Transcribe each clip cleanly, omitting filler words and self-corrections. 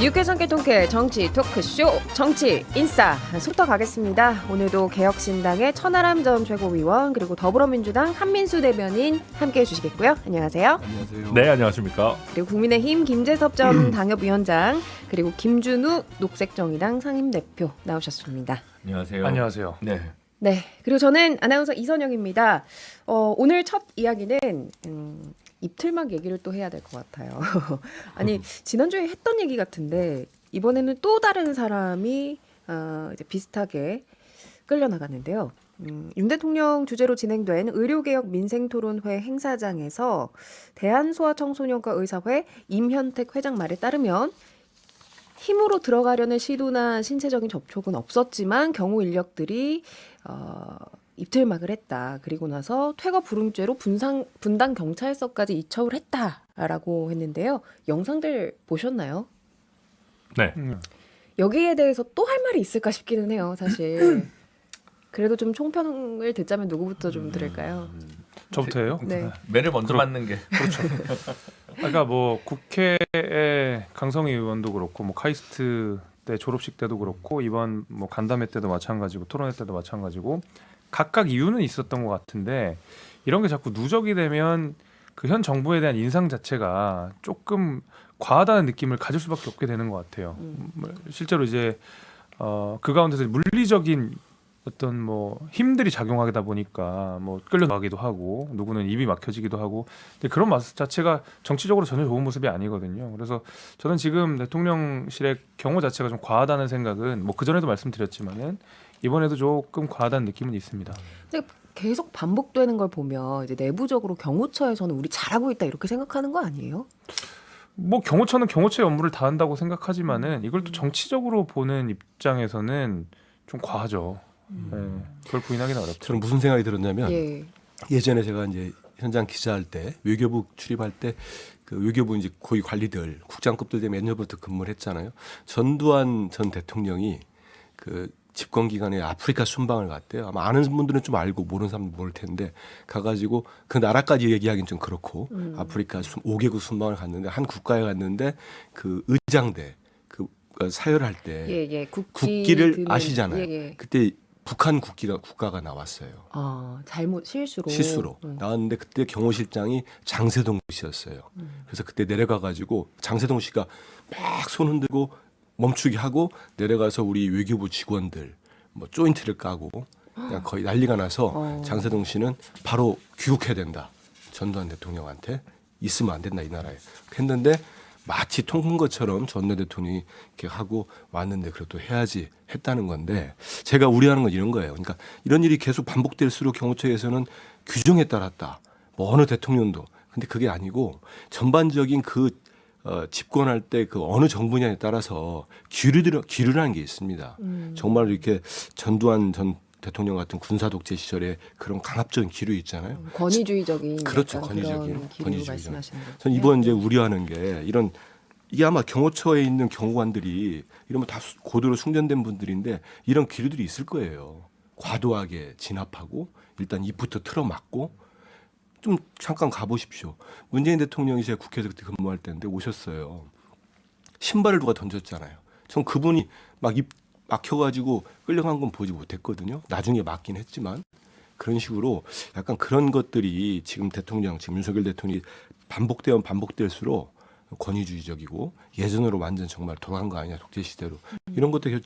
유쾌상쾌 통쾌 정치 토크쇼 정치 인싸 속도 가겠습니다. 오늘도 개혁신당의 천하람 전 최고위원 그리고 더불어민주당 한민수 대변인 함께해 주시겠고요. 안녕하세요. 안녕하세요. 네, 안녕하십니까. 그리고 국민의힘 김재섭 전 당협위원장 그리고 김준우 녹색정의당 상임대표 나오셨습니다. 안녕하세요. 안녕하세요. 네. 네, 그리고 저는 아나운서 이선영입니다. 오늘 첫 이야기는 입틀막 얘기를 또 해야 될 것 같아요. 아니 지난주에 했던 얘기 같은데 이번에는 또 다른 사람이 이제 비슷하게 끌려나갔는데요. 윤 대통령 주재로 진행된 의료개혁 민생토론회 행사장에서 대한소아청소년과 의사회 임현택 회장 말에 따르면 힘으로 들어가려는 시도나 신체적인 접촉은 없었지만 경호 인력들이 입틀막을 했다. 그리고 나서 퇴거 불응죄로 분당 경찰서까지 이첩을 했다라고 했는데요. 영상들 보셨나요? 네. 여기에 대해서 또 할 말이 있을까 싶기는 해요. 사실. 그래도 좀 총평을 듣자면 누구부터 좀 들을까요? 저부터예요? 네. 매를 먼저 맞는 게 그렇죠. 그러니까 뭐 국회에 강성희 의원도 그렇고 뭐 카이스트 때 졸업식 때도 그렇고 이번 뭐 간담회 때도 마찬가지고 토론회 때도 마찬가지고 각각 이유는 있었던 것 같은데 이런 게 자꾸 누적이 되면 그 현 정부에 대한 인상 자체가 조금 과하다는 느낌을 가질 수밖에 없게 되는 것 같아요. 실제로 이제 그 가운데서 물리적인 어떤 뭐 힘들이 작용하다 보니까 뭐 끌려가기도 하고 누구는 입이 막혀지기도 하고 근데 그런 모습 자체가 정치적으로 전혀 좋은 모습이 아니거든요. 그래서 저는 지금 대통령실의 경호 자체가 좀 과하다는 생각은 뭐 그전에도 말씀드렸지만은 이번에도 조금 과하다는 느낌은 있습니다. 근데 계속 반복되는 걸 보면 이제 내부적으로 경호처에서는 우리 잘하고 있다 이렇게 생각하는 거 아니에요? 뭐 경호처는 경호처의 업무를 다 한다고 생각하지만은 이걸 또 정치적으로 보는 입장에서는 좀 과하죠. 네, 그걸 부인하기는 어렵죠. 저는 무슨 생각이 들었냐면 예. 예전에 제가 이제 현장 기자할 때 외교부 출입할 때 그 외교부 이제 고위 관리들 국장급들 때문에 몇 년부터 근무를 했잖아요. 전두환 전 대통령이 그 집권 기간에 아프리카 순방을 갔대요. 아마 아는 분들은 좀 알고 모르는 사람은 모를 텐데 가가지고 그 나라까지 얘기하기는 좀 그렇고 아프리카 5개국 순방을 갔는데 한 국가에 갔는데 그 의장대 그 사열할 때 예. 국기를 드는, 아시잖아요. 예. 그때 북한 국가가 나왔어요. 잘못 실수로 나왔는데 그때 경호실장이 장세동 씨였어요. 그래서 그때 내려가가지고 장세동 씨가 막 손 흔들고 멈추게 하고 내려가서 우리 외교부 직원들 뭐 조인트를 까고 그냥 거의 난리가 나서 장세동 씨는 바로 귀국해야 된다. 전두환 대통령한테 있으면 안 된다 이 나라에 했는데 마치 통큰 것처럼 전두환 대통령이 이렇게 하고 왔는데 그래도 해야지 했다는 건데 제가 우려하는 건 이런 거예요. 그러니까 이런 일이 계속 반복될수록 경호처에서는 규정에 따랐다. 뭐 어느 대통령도 근데 그게 아니고 전반적인 그 집권할 때 그 어느 정부냐에 따라서 기류라는 게 있습니다. 정말 이렇게 전두환 전 대통령 같은 군사 독재 시절에 그런 강압적인 기류 있잖아요. 권위주의적인 그렇죠. 권위주의적인 권위주의적. 말씀하시는 거죠. 전 이번 이제 우려하는 게 이게 아마 경호처에 있는 경호관들이 이러면 다 고도로 숙련된 분들인데 이런 기류들이 있을 거예요. 과도하게 진압하고 일단 입부터 틀어막고 좀 잠깐 가보십시오. 문재인 대통령이 제가 국회에서 그때 근무할 때인데 오셨어요. 신발을 누가 던졌잖아요. 전 그분이 막 입 막혀가지고 끌려간 건 보지 못했거든요. 나중에 막긴 했지만 그런 식으로 약간 그런 것들이 지금 윤석열 대통령이 반복되면 반복될수록 권위주의적이고 예전으로 완전 정말 돌아간 거 아니냐 독재 시대로 이런 것들이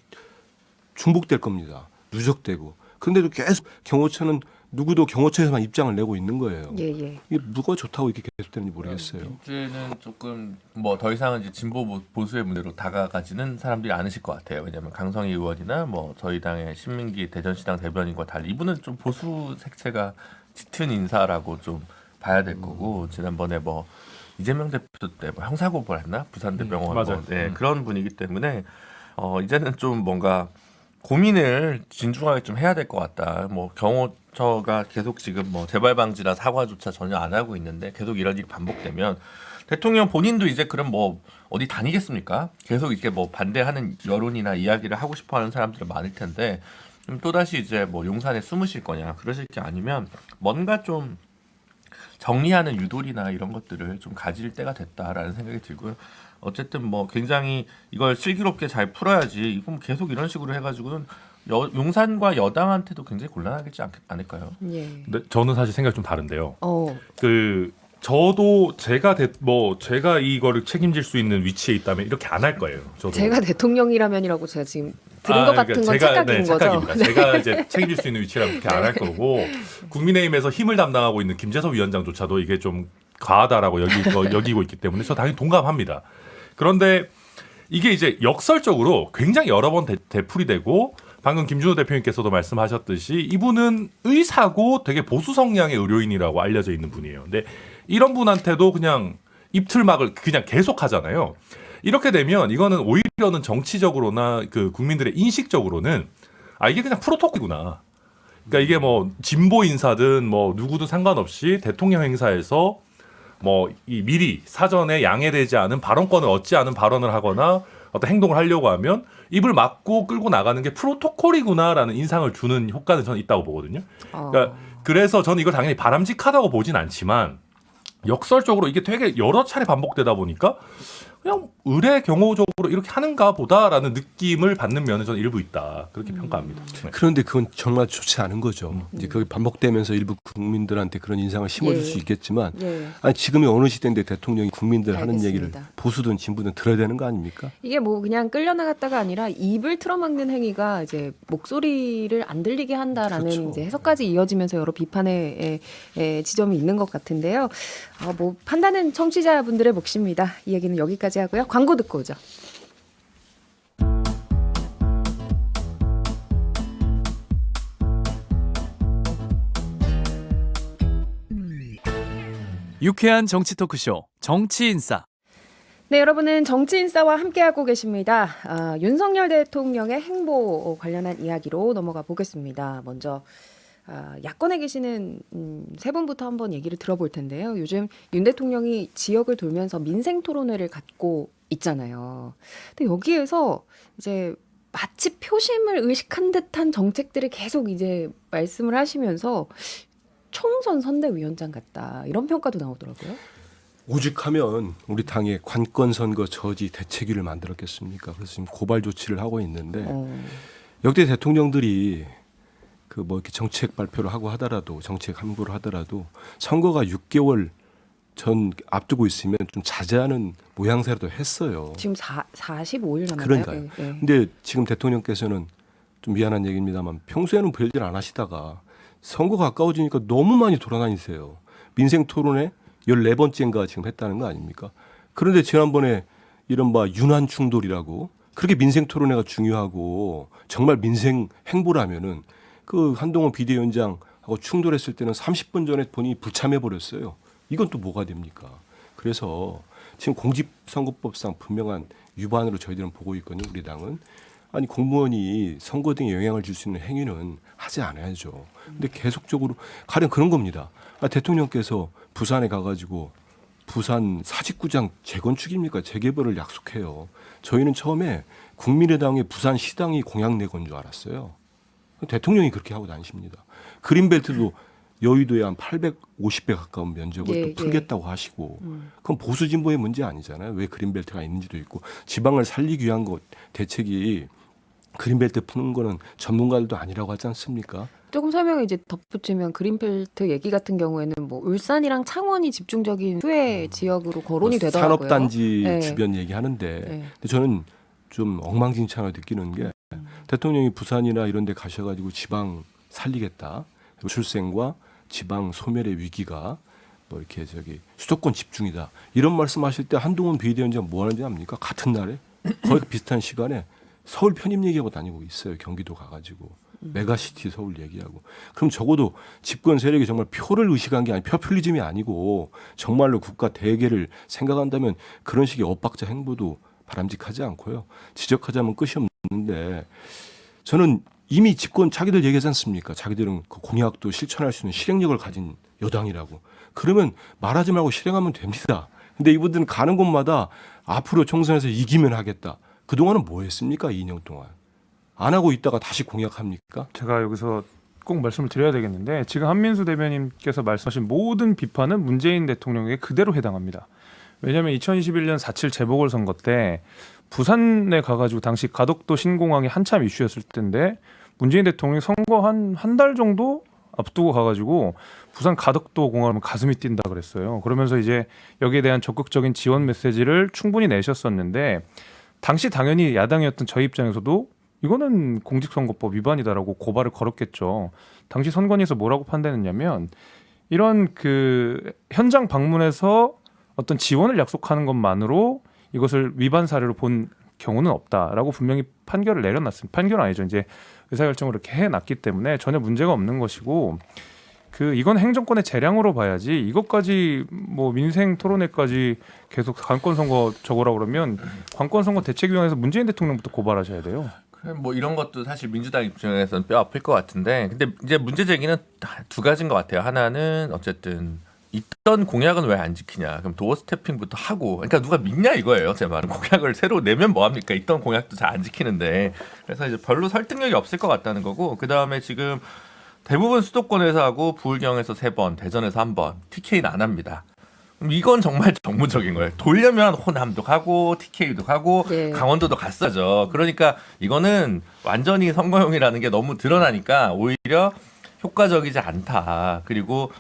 중복될 겁니다. 누적되고 그런데도 계속 경호처는 누구도 경호처에서만 입장을 내고 있는 거예요. 예. 이게 누가 좋다고 이렇게 계속되는지 모르겠어요. 이제는 조금 뭐 더 이상은 이제 진보 보수의 문제로 다가가지는 사람들이 않으실 것 같아요. 왜냐하면 강성희 의원이나 뭐 저희 당의 신민기 대전시당 대변인과 달리 이분은 좀 보수 색채가 짙은 인사라고 좀 봐야 될 거고 지난번에 뭐 이재명 대표 때 뭐 형사고발 했나 부산대병원 맞아요. 네, 그런 분이기 때문에 이제는 좀 뭔가 고민을 진중하게 좀 해야 될 것 같다. 뭐 경호처가 계속 지금 뭐 재발 방지나 사과조차 전혀 안 하고 있는데 계속 이런 일이 반복되면 대통령 본인도 이제 그럼 뭐 어디 다니겠습니까? 계속 이렇게 뭐 반대하는 여론이나 이야기를 하고 싶어하는 사람들이 많을 텐데 또다시 이제 뭐 용산에 숨으실 거냐 그러실 게 아니면 뭔가 좀 정리하는 유도리나 이런 것들을 좀 가질 때가 됐다라는 생각이 들고요. 어쨌든 뭐 굉장히 이걸 슬기롭게 잘 풀어야지 이건 계속 이런 식으로 해가지고는 용산과 여당한테도 굉장히 곤란하겠지 않을까요? 예. 근데 저는 사실 생각이 좀 다른데요. 어, 저도 제가 이거를 책임질 수 있는 위치에 있다면 이렇게 안 할 거예요. 저도. 제가 대통령이라면이라고 제가 지금 들은 것 같은 건 제가, 착각인 거죠. 착각입니다. 제가 이제 책임질 수 있는 위치라 그렇게 안 할 거고 국민의힘에서 힘을 담당하고 있는 김재섭 위원장조차도 이게 좀 과하다라고 여기고 있기 때문에 저 당연히 동감합니다. 그런데 이게 이제 역설적으로 굉장히 여러 번 되풀이 되고 방금 김준호 대표님께서도 말씀하셨듯이 이분은 의사고 되게 보수 성향의 의료인이라고 알려져 있는 분이에요. 근데 이런 분한테도 그냥 입틀막을 그냥 계속 하잖아요. 이렇게 되면 이거는 오히려는 정치적으로나 그 국민들의 인식적으로는 이게 그냥 프로토콜이구나. 그러니까 이게 뭐 진보 인사든 뭐 누구든 상관없이 대통령 행사에서 뭐 이 미리 사전에 양해되지 않은 발언권을 얻지 않은 발언을 하거나 어떤 행동을 하려고 하면 입을 막고 끌고 나가는 게 프로토콜이구나라는 인상을 주는 효과는 저는 있다고 보거든요. 그러니까 그래서 저는 이걸 당연히 바람직하다고 보진 않지만 역설적으로 이게 되게 여러 차례 반복되다 보니까 그냥 의례 경호적으로 이렇게 하는가 보다라는 느낌을 받는 면은 저는 일부 있다. 그렇게 평가합니다. 네. 그런데 그건 정말 좋지 않은 거죠. 이제 그게 반복되면서 일부 국민들한테 그런 인상을 심어줄 예. 수 있겠지만 예. 아니 지금이 어느 시대인데 대통령이 국민들 하는 얘기를 알겠습니다. 보수든 진보든 들어야 되는 거 아닙니까? 이게 뭐 그냥 끌려나갔다가 아니라 입을 틀어막는 행위가 이제 목소리를 안 들리게 한다라는 그렇죠. 이제 해석까지 이어지면서 여러 비판의 지점이 있는 것 같은데요. 뭐 판단은 청취자분들의 몫입니다. 이 얘기는 여기까지 하고요. 광고 듣고 오죠. 유쾌한 정치 토크쇼 정치인싸. 네, 여러분은 정치인싸와 함께하고 계십니다. 윤석열 대통령의 행보 관련한 이야기로 넘어가 보겠습니다. 먼저 야권에 계시는 세 분부터 한번 얘기를 들어볼 텐데요. 요즘 윤 대통령이 지역을 돌면서 민생 토론회를 갖고 있잖아요. 근데 여기에서 이제 마치 표심을 의식한 듯한 정책들을 계속 이제 말씀을 하시면서 총선 선대위원장 같다 이런 평가도 나오더라고요. 오죽하면 우리 당의 관권 선거 저지 대책위를 만들었겠습니까? 그래서 지금 고발 조치를 하고 있는데 역대 대통령들이 그 뭐 이렇게 정책 발표를 하고 하더라도 정책 함구를 하더라도 선거가 6개월 전 앞두고 있으면 좀 자제하는 모양새라도 했어요. 지금 45일 남았나요? 그러니까요. 네, 네. 근데 지금 대통령께서는 좀 미안한 얘기입니다만 평소에는 별일 안 하시다가 선거가 가까워지니까 너무 많이 돌아다니세요. 민생 토론회 14번째인가 지금 했다는 거 아닙니까? 그런데 지난번에 이른바 윤한 충돌이라고 그렇게 민생 토론회가 중요하고 정말 민생 행보라면은 그 한동훈 비대위원장하고 충돌했을 때는 30분 전에 본인이 불참해 버렸어요. 이건 또 뭐가 됩니까? 그래서 지금 공직선거법상 분명한 위반으로 저희들은 보고 있거든요. 우리 당은. 아니 공무원이 선거 등에 영향을 줄 수 있는 행위는 하지 않아야죠. 근데 계속적으로 가령 그런 겁니다. 대통령께서 부산에 가가지고 부산 사직구장 재건축입니까? 재개발을 약속해요. 저희는 처음에 국민의당의 부산 시당이 공약 내건 줄 알았어요. 대통령이 그렇게 하고 다니십니다. 그린벨트도 여의도에 한 850배 가까운 면적을 또 풀겠다고 하시고 그건 보수 진보의 문제 아니잖아요. 왜 그린벨트가 있는지도 있고 지방을 살리기 위한 것 대책이 그린벨트 푸는 거는 전문가들도 아니라고 하지 않습니까? 조금 설명을 이제 덧붙이면 그린벨트 얘기 같은 경우에는 뭐 울산이랑 창원이 집중적인 수혜 지역으로 거론이 되더라고요. 산업단지 네. 주변 얘기하는데 네. 근데 저는 좀 엉망진창을 느끼는 게 대통령이 부산이나 이런 데 가셔가지고 지방 살리겠다. 그리고 출생과 지방 소멸의 위기가 뭐 이렇게 수도권 집중이다. 이런 말씀하실 때 한동훈 비대위원장 뭐 하는지 압니까? 같은 날에 거의 비슷한 시간에 서울 편입 얘기하고 다니고 있어요. 경기도 가가지고 메가시티 서울 얘기하고. 그럼 적어도 집권 세력이 정말 표를 의식한 게 아니고 표퓰리즘이 아니고 정말로 국가 대계를 생각한다면 그런 식의 엇박자 행보도 바람직하지 않고요. 지적하자면 끝이 없는데 저는 이미 집권 자기들 얘기하지 않습니까? 자기들은 그 공약도 실천할 수 있는 실행력을 가진 여당이라고. 그러면 말하지 말고 실행하면 됩니다. 근데 이분들은 가는 곳마다 앞으로 총선에서 이기면 하겠다. 그동안은 뭐 했습니까? 2년 동안. 안 하고 있다가 다시 공약합니까? 제가 여기서 꼭 말씀을 드려야 되겠는데 지금 한민수 대변인께서 말씀하신 모든 비판은 문재인 대통령에게 그대로 해당합니다. 왜냐하면 2021년 4.7 재보궐선거 때 부산에 가가지고 당시 가덕도 신공항이 한참 이슈였을 때인데 문재인 대통령이 선거 한 달 정도 앞두고 가가지고 부산 가덕도 공항을 가슴이 뛴다 그랬어요. 그러면서 이제 여기에 대한 적극적인 지원 메시지를 충분히 내셨었는데 당시 당연히 야당이었던 저희 입장에서도 이거는 공직선거법 위반이다라고 고발을 걸었겠죠. 당시 선관위에서 뭐라고 판단했냐면 이런 그 현장 방문해서 어떤 지원을 약속하는 것만으로 이것을 위반 사례로 본 경우는 없다라고 분명히 판결을 내려놨습니다. 판결은 아니죠. 이제 의사결정을 이렇게 해놨기 때문에 전혀 문제가 없는 것이고 이건 행정권의 재량으로 봐야지 이것까지 뭐 민생 토론회까지 계속 관건선거 저거라고 그러면 관건선거 대책위원회에서 문재인 대통령부터 고발하셔야 돼요. 뭐 이런 것도 사실 민주당 입장에서는 뼈 아플 것 같은데 근데 이제 문제 제기는 두 가지인 것 같아요. 하나는 어쨌든 있던 공약은 왜 안 지키냐. 그럼 도어 스태핑부터 하고 그러니까 누가 믿냐 이거예요. 제 말은 공약을 새로 내면 뭐합니까. 있던 공약도 잘 안 지키는데 그래서 이제 별로 설득력이 없을 것 같다는 거고 그다음에 지금 대부분 수도권에서 하고 부울경에서 3번 대전에서 1번 TK는 안 합니다. 이건 정말 정무적인 거예요. 돌려면 호남도 가고 TK도 가고 네. 강원도도 갔어죠. 그러니까 이거는 완전히 선거용이라는 게 너무 드러나니까 오히려 효과적이지 않다. 그리고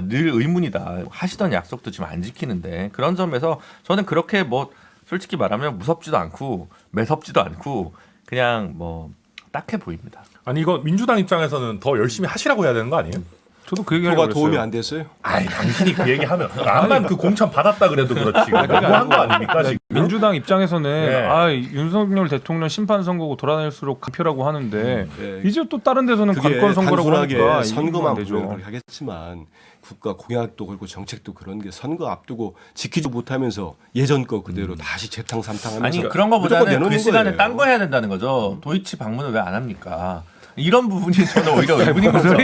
늘 의문이다. 하시던 약속도 지금 안 지키는데 그런 점에서 저는 그렇게 뭐 솔직히 말하면 무섭지도 않고 매섭지도 않고 그냥 뭐 딱해 보입니다. 아니 이거 민주당 입장에서는 더 열심히 하시라고 해야 되는 거 아니에요? 저도 그 얘기하려고 표가 도움이 그랬어요. 안 됐어요? 아이 당신이 그 얘기하면 암만 그 공천 받았다 그래도 그렇지. 그게 너무한 거 아니고 아닙니까 지금? 민주당 입장에서는 네. 윤석열 대통령 심판 선거고 돌아다닐수록 간표라고 하는데 네. 이제 또 다른 데서는 그게 관건 선거라고 하니까 단순하게 이게 선거만 안 보면 되죠. 그렇게 하겠지만 국가 공약도 그렇고 정책도 그런 게 선거 앞두고 지키지 못하면서 예전 거 그대로 다시 재탕 삼탕하면서 아니 그런 무조건 거보다는 내놓는 그 시간에 거예요. 딴 거 해야 된다는 거죠. 도이치 방문을 왜 안 합니까? 이런 부분이 저는 오히려 의문인 거죠.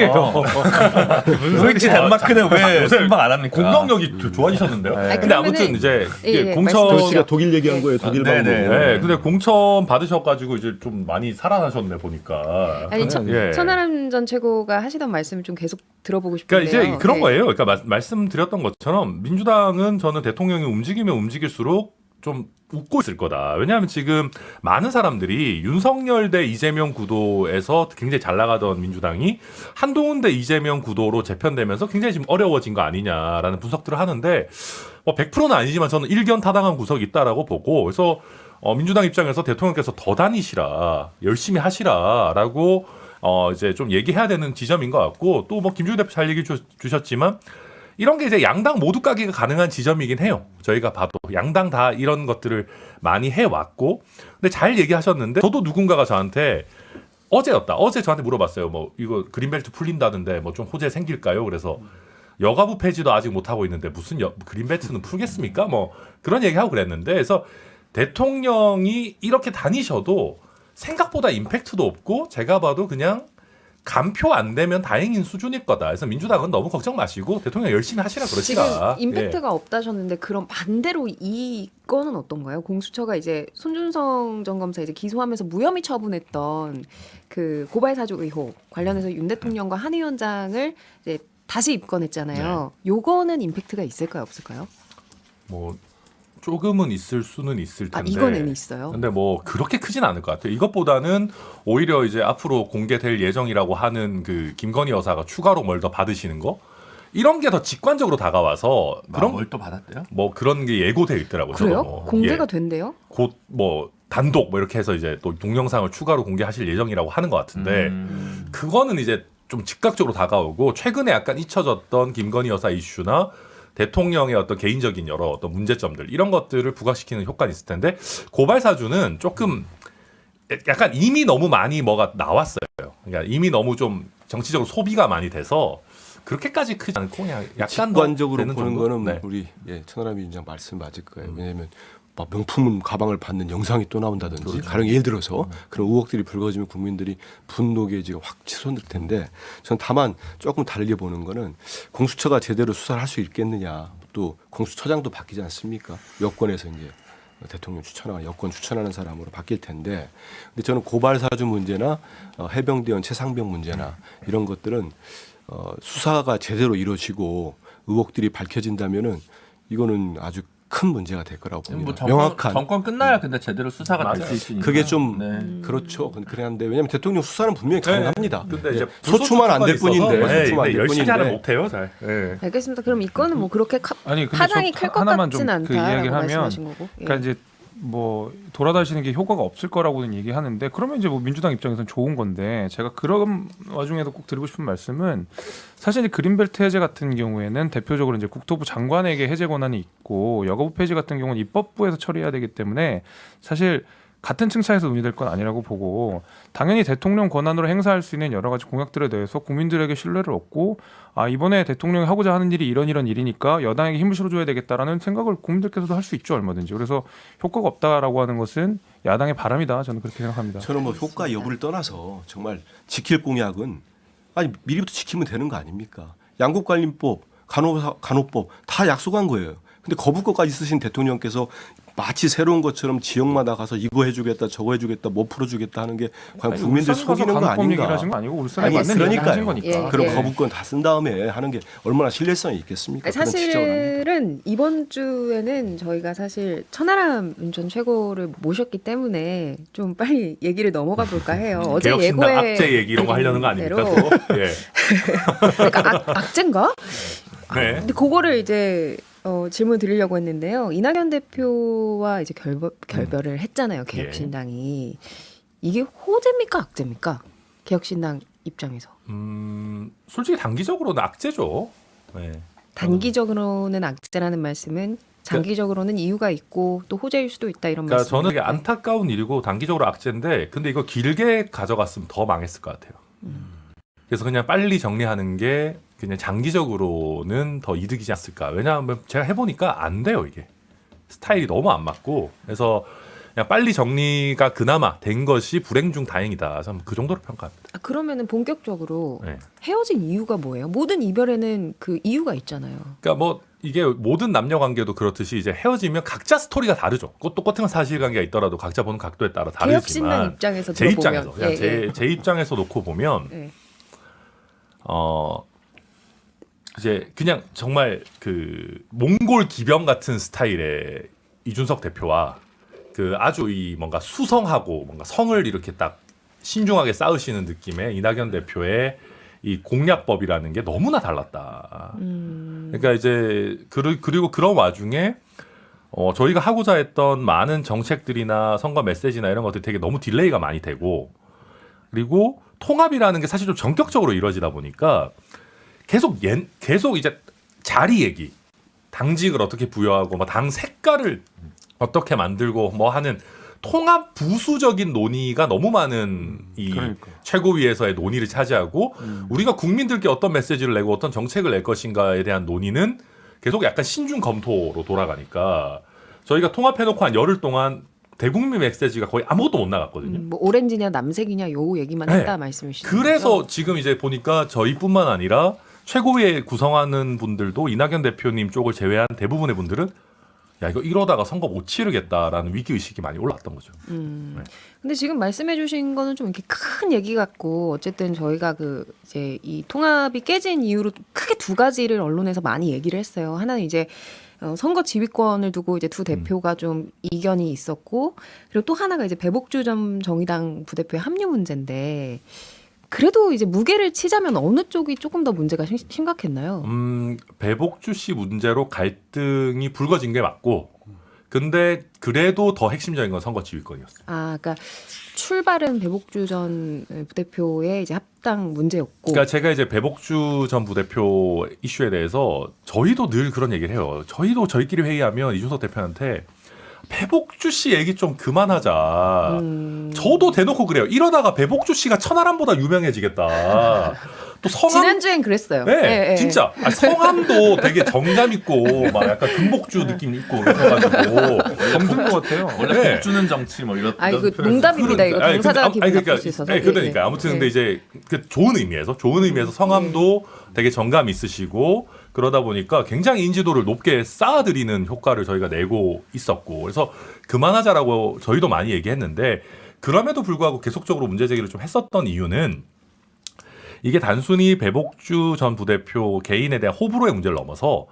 도이치 덴마크는 왜 순방 안 합니까? 공격력이 좋아지셨는데요. 아니, 근데 그러면은- 아무튼 이제 예, 이게 예, 공천 도시가 독일 얘기한 거예요. 독일 네, 방법. 네, 네, 근데 공천 받으셔가지고 이제 좀 많이 살아나셨네 보니까. 아니 예. 천하람 전 최고가 하시던 말씀을 좀 계속 들어보고 싶은데요. 그러니까 이제 그런 네. 거예요. 그러니까 말씀드렸던 것처럼 민주당은 저는 대통령이 움직이면 움직일수록 좀 웃고 있을 거다. 왜냐하면 지금 많은 사람들이 윤석열 대 이재명 구도에서 굉장히 잘 나가던 민주당이 한동훈 대 이재명 구도로 재편되면서 굉장히 지금 어려워진 거 아니냐라는 분석들을 하는데 100%는 아니지만 저는 일견타당한 구석이 있다라고 보고 그래서 민주당 입장에서 대통령께서 더 다니시라 열심히 하시라라고 이제 좀 얘기해야 되는 지점인 것 같고 또 뭐 김종인 대표 잘 얘기 주셨지만 이런 게 이제 양당 모두 까기가 가능한 지점이긴 해요. 저희가 봐도 양당 다 이런 것들을 많이 해왔고 근데 잘 얘기하셨는데 저도 누군가가 저한테 어제 저한테 물어봤어요. 뭐 이거 그린벨트 풀린다는데 뭐 좀 호재 생길까요? 그래서 여가부 폐지도 아직 못 하고 있는데 무슨 그린벨트는 풀겠습니까? 뭐 그런 얘기하고 그랬는데 그래서 대통령이 이렇게 다니셔도 생각보다 임팩트도 없고 제가 봐도 그냥 간표 안 되면 다행인 수준일 거다. 그래서 민주당은 너무 걱정 마시고 대통령 열심히 하시라 지금 그러시라. 임팩트가 없다셨는데 그럼 반대로 이거는 어떤가요? 공수처가 이제 손준성 전 검사 이제 기소하면서 무혐의 처분했던 그 고발 사주 의혹 관련해서 윤 대통령과 한 위원장을 이제 다시 입건했잖아요. 요거는 임팩트가 있을까요, 없을까요? 뭐 조금은 있을 수는 있을 텐데. 이거는 있어요. 근데 뭐 그렇게 크진 않을 것 같아요. 이것보다는 오히려 이제 앞으로 공개될 예정이라고 하는 그 김건희 여사가 추가로 뭘 더 받으시는 거 이런 게 더 직관적으로 다가와서 그런 뭘 또 받았대요? 뭐 그런 게 예고돼 있더라고요. 그래요? 뭐. 공개가 예. 된대요? 곧 뭐 단독 뭐 이렇게 해서 이제 또 동영상을 추가로 공개하실 예정이라고 하는 것 같은데 그거는 이제 좀 즉각적으로 다가오고 최근에 약간 잊혀졌던 김건희 여사 이슈나 대통령의 어떤 개인적인 여러 어떤 문제점들 이런 것들을 부각시키는 효과는 있을 텐데 고발 사주는 조금 약간 이미 너무 많이 뭐가 나왔어요. 그러니까 이미 너무 좀 정치적으로 소비가 많이 돼서 그렇게까지 크지 않고 그냥 약간 더 직관적으로 되는 보는 정도? 거는 네. 우리 천하람 위원장 말씀 맞을 거예요. 왜냐하면 막 명품 가방을 받는 영상이 또 나온다든지 그렇죠. 가령 예를 들어서 그런 의혹들이 불거지면 국민들이 분노게지가 확 치솟을 텐데 전 다만 조금 다르게 보는 거는 공수처가 제대로 수사를 할 수 있겠느냐 또 공수처장도 바뀌지 않습니까? 여권에서 이제 대통령 추천하는 여권 추천하는 사람으로 바뀔 텐데, 근데 저는 고발 사주 문제나 해병대원 최상병 문제나 이런 것들은 수사가 제대로 이루어지고 의혹들이 밝혀진다면은 이거는 아주 큰 문제가 될 거라고 봅니다. 뭐 명확한. 정권 끝나야 근데 제대로 수사가 될 수 있으니까. 그게 좀 네. 그렇죠. 그래 한데 왜냐하면 대통령 수사는 분명히 네. 가능합니다. 근데 이제 소추만 안 될 뿐인데, 네, 소추만 안 될 열심히 하는 뿐인데. 못해요, 잘. 네. 알겠습니다. 그럼 이거는 뭐 그렇게 아니 근데 파장이 저 클 것 하나만 같진 좀 그 않다라고 이야기를 하면 말씀하신 거고. 예. 그러니까 이제 뭐 돌아다니시는 게 효과가 없을 거라고는 얘기하는데 그러면 이제 뭐 민주당 입장에서는 좋은 건데 제가 그런 와중에도 꼭 드리고 싶은 말씀은 사실 이제 그린벨트 해제 같은 경우에는 대표적으로 이제 국토부 장관에게 해제 권한이 있고 여가부 폐지 같은 경우는 입법부에서 처리해야 되기 때문에 사실 같은 층차에서 논의될 건 아니라고 보고 당연히 대통령 권한으로 행사할 수 있는 여러 가지 공약들에 대해서 국민들에게 신뢰를 얻고 아 이번에 대통령이 하고자 하는 일이 이런 일이니까 여당에게 힘을 실어줘야 되겠다라는 생각을 국민들께서도 할 수 있죠 얼마든지. 그래서 효과가 없다라고 하는 것은 야당의 바람이다 저는 그렇게 생각합니다. 저는 뭐 효과 여부를 떠나서 정말 지킬 공약은 아니 미리부터 지키면 되는 거 아닙니까? 양국관리법, 간호법 다 약속한 거예요. 근데 거부권까지 쓰신 대통령께서 마치 새로운 것처럼 지역마다 가서 이거 해주겠다 저거 해주겠다 뭐 풀어주겠다 하는 게 과연 국민들 속이는 거 간호법 얘기를 아닌가? 하신 거 아니고 울산에 아니, 맞는 얘기를 하신 그러니까요. 거니까. 예, 그럼 예. 거부권 다 쓴 다음에 하는 게 얼마나 신뢰성이 있겠습니까? 그런 지적을 합니다. 사실은 이번 주에는 저희가 사실 천하람 전 최고를 모셨기 때문에 좀 빨리 얘기를 넘어가 볼까 해요. 어제 개혁신당 예고에 악재 얘기 이런 거 하려는 거 아닙니까? 대로. 또? 예. 그러니까 악재인가? 네. 근데 그거를 이제 질문 드리려고 했는데요. 이낙연 대표와 이제 결별을 했잖아요. 개혁신당이. 이게 호재입니까 악재입니까? 개혁신당 입장에서. 솔직히 단기적으로는 악재죠. 네. 단기적으로는 악재라는 말씀은 장기적으로는 이유가 있고 또 호재일 수도 있다 이런 그러니까 말씀. 저는 이게 안타까운 일이고 단기적으로 악재인데 근데 이거 길게 가져갔으면 더 망했을 것 같아요. 그래서 그냥 빨리 정리하는 게 그냥 장기적으로는 더 이득이지 않을까. 왜냐하면 제가 해보니까 안 돼요 이게. 스타일이 너무 안 맞고 그래서 그냥 빨리 정리가 그나마 된 것이 불행 중 다행이다. 저는 그 정도로 평가합니다. 아, 그러면은 본격적으로 네. 헤어진 이유가 뭐예요? 모든 이별에는 그 이유가 있잖아요. 그러니까 뭐 이게 모든 남녀 관계도 그렇듯이 이제 헤어지면 각자 스토리가 다르죠. 똑같은 사실관계가 있더라도 각자 보는 각도에 따라 개혁신당 다르지만 입장에서 제 들어보면 입장에서 그냥 제 입장에서 놓고 보면 예. 이제 그냥 정말 그 몽골 기병 같은 스타일의 이준석 대표와 그 아주 이 뭔가 수성하고 뭔가 성을 이렇게 딱 신중하게 쌓으시는 느낌의 이낙연 대표의 이 공략법이라는 게 너무나 달랐다. 그러니까 이제 그리고 그런 와중에 저희가 하고자 했던 많은 정책들이나 선거 메시지나 이런 것들이 되게 너무 딜레이가 많이 되고 그리고 통합이라는 게 사실 좀 전격적으로 이루어지다 보니까 계속 이제 자리 얘기, 당직을 어떻게 부여하고 뭐 당 색깔을 어떻게 만들고 뭐 하는 통합 부수적인 논의가 너무 많은 이 그러니까. 최고위에서의 논의를 차지하고 우리가 국민들께 어떤 메시지를 내고 어떤 정책을 낼 것인가에 대한 논의는 계속 약간 신중 검토로 돌아가니까 저희가 통합해놓고 한 열흘 동안 대국민 메시지가 거의 아무것도 못 나갔거든요. 뭐 오렌지냐 남색이냐 요 얘기만 네. 했다 말씀이시죠. 그래서 지금 이제 보니까 저희뿐만 아니라 최고위에 구성하는 분들도 이낙연 대표님 쪽을 제외한 대부분의 분들은 야 이거 이러다가 선거 못 치르겠다라는 위기 의식이 많이 올랐던 거죠. 근데 지금 말씀해주신 거는 좀 이렇게 큰 얘기 같고 어쨌든 저희가 그 이제 이 통합이 깨진 이유로 크게 두 가지를 언론에서 많이 얘기를 했어요. 하나는 이제 선거 지휘권을 두고 이제 두 대표가 좀 이견이 있었고 그리고 또 하나가 이제 배복주 전 정의당 부대표의 합류 문제인데 그래도 이제 무게를 치자면 어느 쪽이 조금 더 문제가 심각했나요? 배복주 씨 문제로 갈등이 불거진 게 맞고 근데 그래도 더 핵심적인 건 선거 지휘권이었어요. 아, 그러니까 출발은 배복주 전 부대표의 이제 합당 문제였고. 그러니까 제가 이제 배복주 전 부대표 이슈에 대해서 저희도 늘 그런 얘기를 해요. 저희도 저희끼리 회의하면 이준석 대표한테 배복주 씨 얘기 좀 그만하자. 저도 대놓고 그래요. 이러다가 배복주 씨가 천하람보다 유명해지겠다. 또 성함 지난주엔 그랬어요. 네, 예. 진짜 성함도 되게 정감 있고 막 약간 금복주 느낌 있고 그래가지고 정든 것 같아요. 원래 네. 복주는 정치 뭐 이런. 아 이거 표현을 농담입니다. 이거 아니, 당사자 근데, 기분 아니, 나쁠 수 있어서. 그러니까 예. 아무튼 예. 근데 이제 그 좋은 의미에서 성함도 되게 정감 있으시고 그러다 보니까 굉장히 인지도를 높게 쌓아들이는 효과를 저희가 내고 있었고 그래서 그만하자라고 저희도 많이 얘기했는데 그럼에도 불구하고 계속적으로 문제 제기를 좀 했었던 이유는 이게 단순히 배복주 전 부대표 개인에 대한 호불호의 문제를 넘어서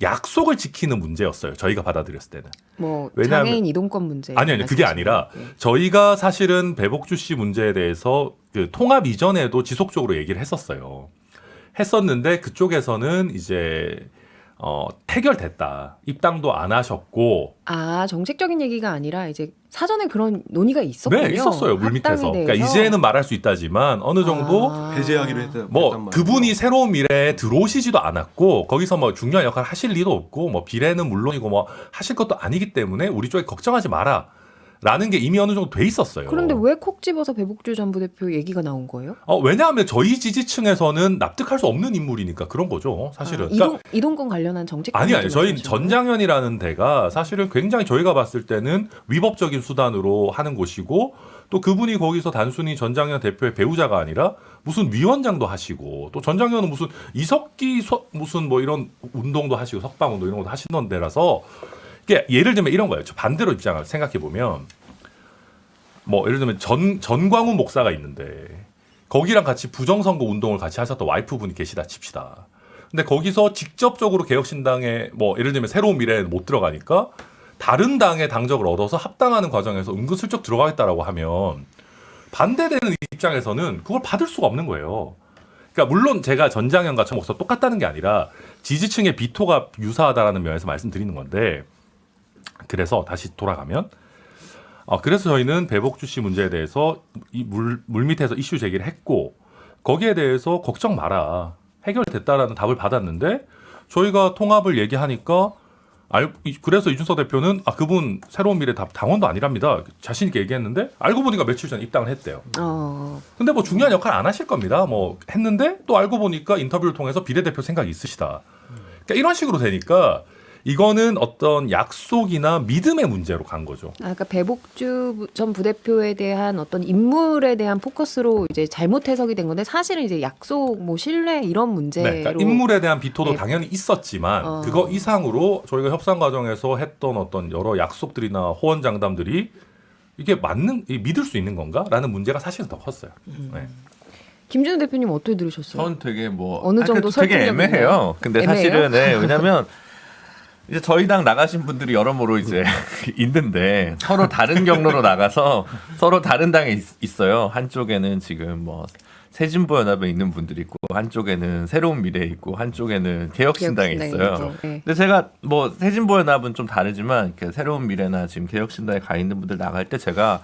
약속을 지키는 문제였어요. 저희가 받아들였을 때는. 뭐 왜냐하면- 장애인 이동권 문제. 아니요. 그게 아니라 저희가 사실은 배복주 씨 문제에 대해서 그 통합 이전에도 지속적으로 얘기를 했었어요. 했었는데 그쪽에서는 이제 태결됐다. 입당도 안 하셨고 아, 정책적인 얘기가 아니라 이제 사전에 그런 논의가 있었군요. 네, 있었어요. 물밑에서. 합당에 그러니까 대해서. 이제는 말할 수 있다지만 어느 정도 아. 배제하기로 했단 뭐 말이죠. 그분이 새로운 미래에 들어오시지도 않았고 거기서 뭐 중요한 역할을 하실 리도 없고 뭐 비례는 물론이고 뭐 하실 것도 아니기 때문에 우리 쪽에 걱정하지 마라. 라는 게 이미 어느 정도 돼 있었어요. 그런데 왜 콕 집어서 배복주 전 부대표 얘기가 나온 거예요? 왜냐하면 저희 지지층에서는 납득할 수 없는 인물이니까 그런 거죠. 사실은. 아, 그러니까 이동권 관련한 정책. 아니 저희 말씀하시는 거예요? 전장현이라는 데가 사실은 굉장히 저희가 봤을 때는 위법적인 수단으로 하는 곳이고 또 그분이 거기서 단순히 전장현 대표의 배우자가 아니라 무슨 위원장도 하시고 또 전장현은 무슨 이석기 무슨 뭐 이런 운동도 하시고 석방운동 이런 것도 하시던 데라서 이게 예를 들면 이런 거예요. 저 반대로 입장을 생각해 보면 뭐 예를 들면 전광훈 목사가 있는데 거기랑 같이 부정선거 운동을 같이 하셨던 와이프분이 계시다 칩시다. 근데 거기서 직접적으로 개혁신당에 뭐 예를 들면 새로운 미래에 못 들어가니까 다른 당의 당적을 얻어서 합당하는 과정에서 은근슬쩍 들어가겠다라고 하면 반대되는 입장에서는 그걸 받을 수가 없는 거예요. 그러니까 물론 제가 전장현과 저 목사 똑같다는 게 아니라 지지층의 비토가 유사하다라는 면에서 말씀드리는 건데 그래서 다시 돌아가면 그래서 저희는 배복주 씨 문제에 대해서 이 물밑에서 이슈 제기를 했고 거기에 대해서 걱정 마라. 해결됐다라는 답을 받았는데 저희가 통합을 얘기하니까 그래서 이준석 대표는 그분 새로운 미래 당원도 아니랍니다. 자신 있게 얘기했는데 알고 보니까 며칠 전에 입당을 했대요. 근데 뭐 중요한 역할 안 하실 겁니다. 뭐 했는데 또 알고 보니까 인터뷰를 통해서 비례대표 생각이 있으시다. 그러니까 이런 식으로 되니까 이거는 어떤 약속이나 믿음의 문제로 간 거죠. 그러니까 배복주 전 부대표에 대한 어떤 인물에 대한 포커스로 이제 잘못 해석이 된 건데 사실은 이제 약속, 뭐 신뢰 이런 문제로. 네, 그러니까 인물에 대한 비토도 네. 당연히 있었지만 그거 이상으로 저희가 협상 과정에서 했던 어떤 여러 약속들이나 호언장담들이 이게 믿을 수 있는 건가라는 문제가 사실은 더 컸어요. 네. 김준우 대표님 어떻게 들으셨어요? 전 되게 뭐 어느 정도 되게 설득력 애매해요. 근데 애매해요? 사실은 왜냐면 이제 저희 당 나가신 분들이 여러모로 이제 있는데 서로 다른 경로로 나가서 서로 다른 당에 있어요. 한쪽에는 지금 뭐 새진보연합에 있는 분들이 있고 한쪽에는 새로운 미래에 있고 한쪽에는 개혁신당에 있어요. 있고, 네. 근데 제가 뭐 새진보연합은 좀 다르지만 이렇게 새로운 미래나 지금 개혁신당에 가 있는 분들 나갈 때 제가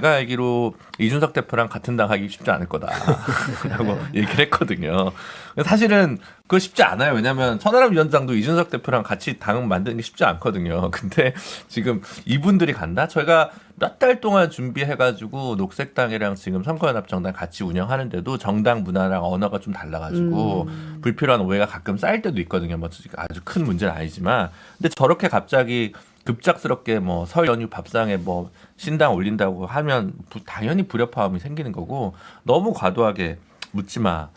알기로 이준석 대표랑 같은 당 하기 쉽지 않을 거다라고 얘기를 했거든요. 사실은 그거 쉽지 않아요. 왜냐하면 천하람 위원장도 이준석 대표랑 같이 당 만드는 게 쉽지 않거든요. 근데 지금 이분들이 간다? 저희가 몇 달 동안 준비해가지고 녹색당이랑 지금 선거연합정당 같이 운영하는데도 정당 문화랑 언어가 좀 달라가지고 불필요한 오해가 가끔 쌓일 때도 있거든요. 뭐 아주 큰 문제는 아니지만 근데 저렇게 갑자기 급작스럽게 뭐 설 연휴 밥상에 뭐 신당 올린다고 하면 당연히 불협화음이 생기는 거고 너무 과도하게 묻지마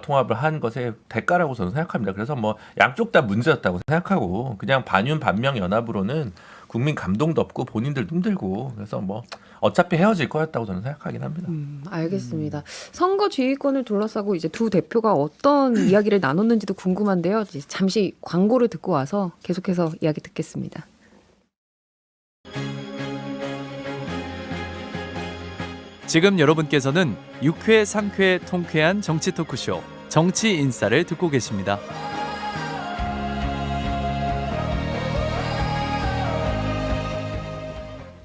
통합을 한 것의 대가라고 저는 생각합니다. 그래서 뭐 양쪽 다 문제였다고 생각하고 그냥 반윤 반명 연합으로는 국민 감동도 없고 본인들도 힘들고 그래서 뭐 어차피 헤어질 거였다고 저는 생각하긴 합니다. 알겠습니다. 선거 지휘권을 둘러싸고 이제 두 대표가 어떤 이야기를 나눴는지도 궁금한데요. 이제 잠시 광고를 듣고 와서 계속해서 이야기 듣겠습니다. 지금 여러분께서는 6회, 상쾌, 통쾌한 정치 토크쇼 정치 인싸를 듣고 계십니다.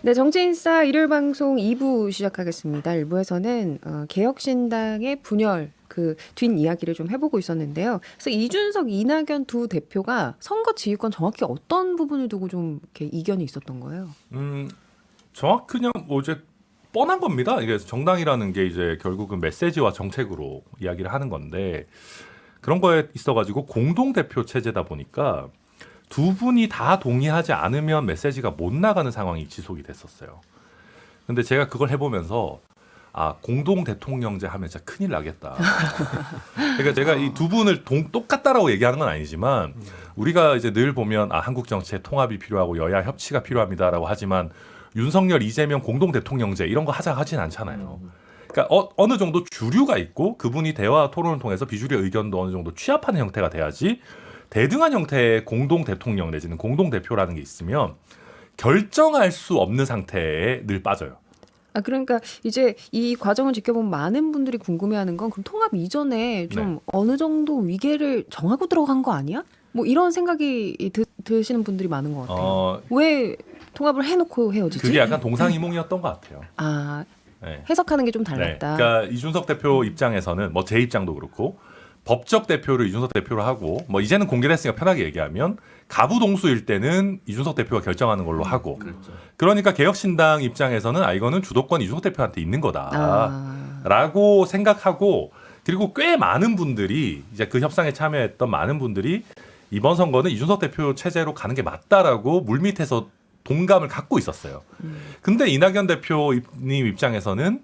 네, 정치인싸 일요일 방송 2부 시작하겠습니다. 1부에서는 개혁신당의 분열 그 뒷이야기를 좀 해보고 있었는데요. 그래서 이준석, 이낙연 두 대표가 선거 지휘권 정확히 어떤 부분을 두고 좀 이렇게 이견이 있었던 거예요? 정확 그냥 뭐 이제 뻔한 겁니다. 이게 정당이라는 게 이제 결국은 메시지와 정책으로 이야기를 하는 건데 그런 거에 있어가지고 공동 대표 체제다 보니까 두 분이 다 동의하지 않으면 메시지가 못 나가는 상황이 지속이 됐었어요. 근데 제가 그걸 해보면서 아 공동 대통령제 하면 진짜 큰일 나겠다. 그러니까 제가 이 두 분을 똑같다라고 얘기하는 건 아니지만 우리가 이제 늘 보면 아 한국 정치의 통합이 필요하고 여야 협치가 필요합니다라고 하지만 윤석열 이재명 공동 대통령제 이런 거 하진 않잖아요. 그러니까 어느 정도 주류가 있고 그분이 대화 토론을 통해서 비주류 의견도 어느 정도 취합하는 형태가 돼야지 대등한 형태의 공동 대통령 내지는 공동 대표라는 게 있으면 결정할 수 없는 상태에 늘 빠져요. 아 그러니까 이제 이 과정을 지켜보면 많은 분들이 궁금해하는 건 그럼 통합 이전에 좀 어느 정도 위계를 정하고 들어간 거 아니야? 뭐 이런 생각이 드시는 분들이 많은 것 같아요. 왜 통합을 해놓고 헤어지지? 그게 약간 동상이몽이었던 것 같아요. 아 네. 해석하는 게 좀 네. 달랐다. 그러니까 이준석 대표 입장에서는 뭐 제 입장도 그렇고 법적 대표를 이준석 대표로 하고 뭐 이제는 공개됐으니까 편하게 얘기하면 가부동수일 때는 이준석 대표가 결정하는 걸로 하고 그러니까 개혁신당 입장에서는 아 이거는 주도권 이준석 대표한테 있는 거다라고 생각하고 그리고 꽤 많은 분들이 이제 그 협상에 참여했던 많은 분들이 이번 선거는 이준석 대표 체제로 가는 게 맞다라고 물밑에서 동감을 갖고 있었어요. 근데 이낙연 대표님 입장에서는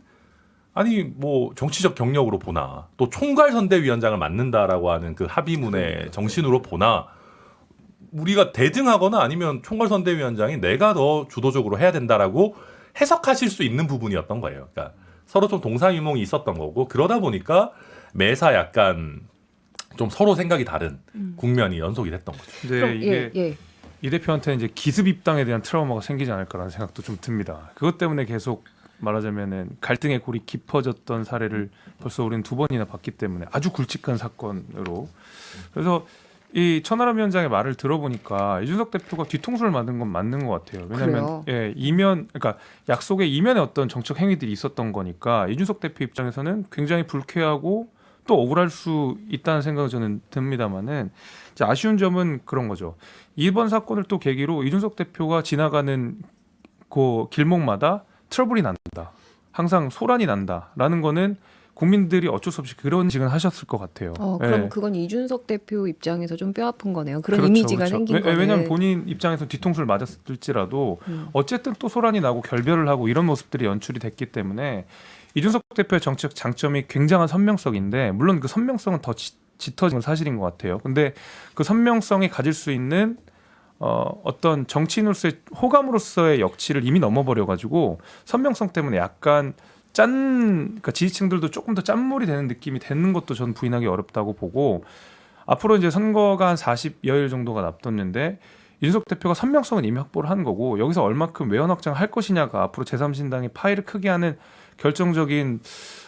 아니 뭐 정치적 경력으로 보나 또 총괄선대위원장을 맡는다라고 하는 그 합의문의 정신으로 보나 우리가 대등하거나 아니면 총괄선대위원장이 내가 더 주도적으로 해야 된다라고 해석하실 수 있는 부분이었던 거예요. 그러니까 서로 좀 동상이몽이 있었던 거고 그러다 보니까 매사 약간 좀 서로 생각이 다른 국면이 연속이 됐던 거죠. 근데 그럼, 이게 이 대표한테 이제 기습 입당에 대한 트라우마가 생기지 않을까라는 생각도 좀 듭니다. 그것 때문에 계속 말하자면은 갈등의 골이 깊어졌던 사례를 벌써 우리는 2번이나 봤기 때문에 아주 굵직한 사건으로 그래서 이 천하람 위원장의 말을 들어보니까 이준석 대표가 뒤통수를 맞은 건 맞는 것 같아요. 왜냐하면 그러니까 약속의 이면에 어떤 정책 행위들이 있었던 거니까 이준석 대표 입장에서는 굉장히 불쾌하고 또 억울할 수 있다는 생각이 저는 듭니다만은 아쉬운 점은 그런 거죠. 이번 사건을 또 계기로 이준석 대표가 지나가는 그 길목마다 트러블이 난다. 항상 소란이 난다라는 거는 국민들이 어쩔 수 없이 그런 인식은 하셨을 것 같아요. 그럼 그건 이준석 대표 입장에서 좀 뼈아픈 거네요. 그런 그렇죠, 이미지가 그렇죠. 생긴 거는. 왜냐하면 본인 입장에서 뒤통수를 맞았을지라도 어쨌든 또 소란이 나고 결별을 하고 이런 모습들이 연출이 됐기 때문에 이준석 대표의 정책 장점이 굉장한 선명성인데 물론 그 선명성은 더 짙어진 건 사실인 것 같아요. 근데 그 선명성이 가질 수 있는 어떤 정치인으로서의 호감으로서의 역치를 이미 넘어버려가지고 선명성 때문에 약간 그러니까 지지층들도 조금 더 짠물이 되는 느낌이 되는 것도 저는 부인하기 어렵다고 보고 앞으로 이제 선거가 한 40여일 정도가 남았는데 이준석 대표가 선명성은 이미 확보를 한 거고 여기서 얼마큼 외연 확장을 할 것이냐가 앞으로 제3신당의 파이를 크게 하는 결정적인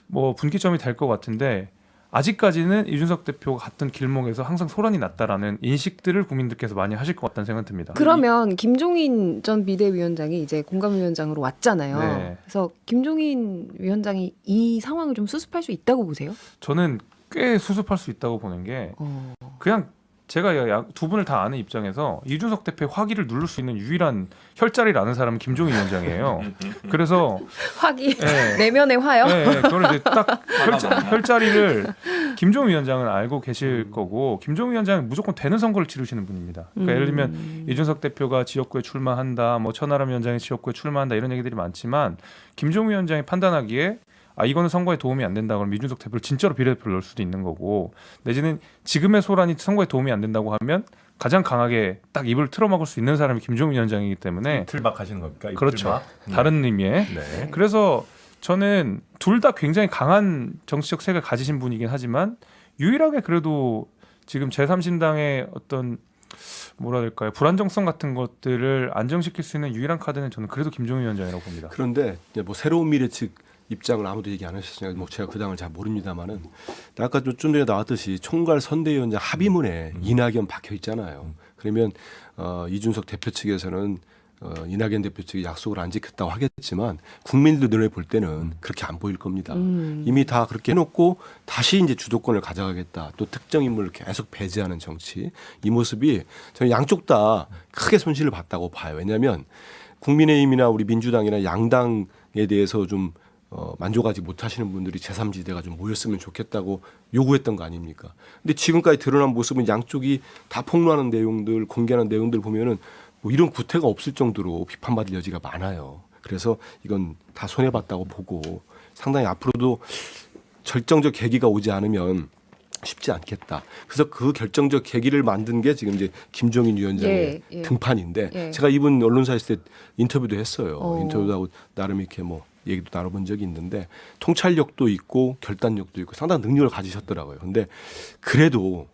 뭐 분기점이 될 것 같은데 아직까지는 이준석 대표가 갔던 길목에서 항상 소란이 났다라는 인식들을 국민들께서 많이 하실 것 같다는 생각이 듭니다. 그러면 김종인 전 비대위원장이 이제 공감위원장으로 왔잖아요. 네. 그래서 김종인 위원장이 이 상황을 좀 수습할 수 있다고 보세요? 저는 꽤 수습할 수 있다고 보는 게 그냥 제가 두 분을 다 아는 입장에서 이준석 대표의 화기를 누를 수 있는 유일한 혈자리를 아는 사람은 김종인 위원장이에요. 그래서 화기 네. 내면의 화요? 네, 그걸 이제 딱 혈자리를 김종인 위원장은 알고 계실 거고 김종인 위원장은 무조건 되는 선거를 치르시는 분입니다. 그러니까 예를 들면 이준석 대표가 지역구에 출마한다, 뭐 천하람 위원장이 지역구에 출마한다 이런 얘기들이 많지만 김종인 위원장이 판단하기에 이거는 선거에 도움이 안 된다 그러면 이준석 대표를 진짜로 비례대표를 넣을 수도 있는 거고 내지는 지금의 소란이 선거에 도움이 안 된다고 하면 가장 강하게 딱 입을 틀어막을 수 있는 사람이 김종인 위원장이기 때문에 이틀막 하시는 겁니까? 그렇죠. 다른 의미의 네. 그래서 저는 둘 다 굉장히 강한 정치적 색을 가지신 분이긴 하지만 유일하게 그래도 지금 제3신당의 어떤 뭐라 될까요? 불안정성 같은 것들을 안정시킬 수 있는 유일한 카드는 저는 그래도 김종인 위원장이라고 봅니다. 그런데 이제 뭐 새로운 미래 측 입장을 아무도 얘기 안 하셨으니까 뭐 제가 그 당을 잘 모릅니다만은 아까 좀 전에 나왔듯이 총괄 선대위원장 합의문에 이낙연 박혀 있잖아요. 그러면 이준석 대표 측에서는 이낙연 대표 측이 약속을 안 지켰다고 하겠지만 국민들 눈에 볼 때는 그렇게 안 보일 겁니다. 이미 다 그렇게 해놓고 다시 이제 주도권을 가져가겠다. 또 특정 인물을 계속 배제하는 정치. 이 모습이 저는 양쪽 다 크게 손실을 봤다고 봐요. 왜냐하면 국민의힘이나 우리 민주당이나 양당에 대해서 좀 만족하지 못하시는 분들이 제3지대가 좀 모였으면 좋겠다고 요구했던 거 아닙니까? 근데 지금까지 드러난 모습은 양쪽이 다 폭로하는 내용들, 공개하는 내용들 보면은 뭐 이런 구태가 없을 정도로 비판받을 여지가 많아요. 그래서 이건 다 손해봤다고 보고 상당히 앞으로도 결정적 계기가 오지 않으면 쉽지 않겠다. 그래서 그 결정적 계기를 만든 게 지금 이제 김종인 위원장의 예. 등판인데 예. 제가 이분 언론사에 있을 때 인터뷰도 했어요. 오. 인터뷰도 하고 나름 이렇게 뭐 얘기도 나눠본 적이 있는데 통찰력도 있고 결단력도 있고 상당한 능력을 가지셨더라고요. 근데 그래도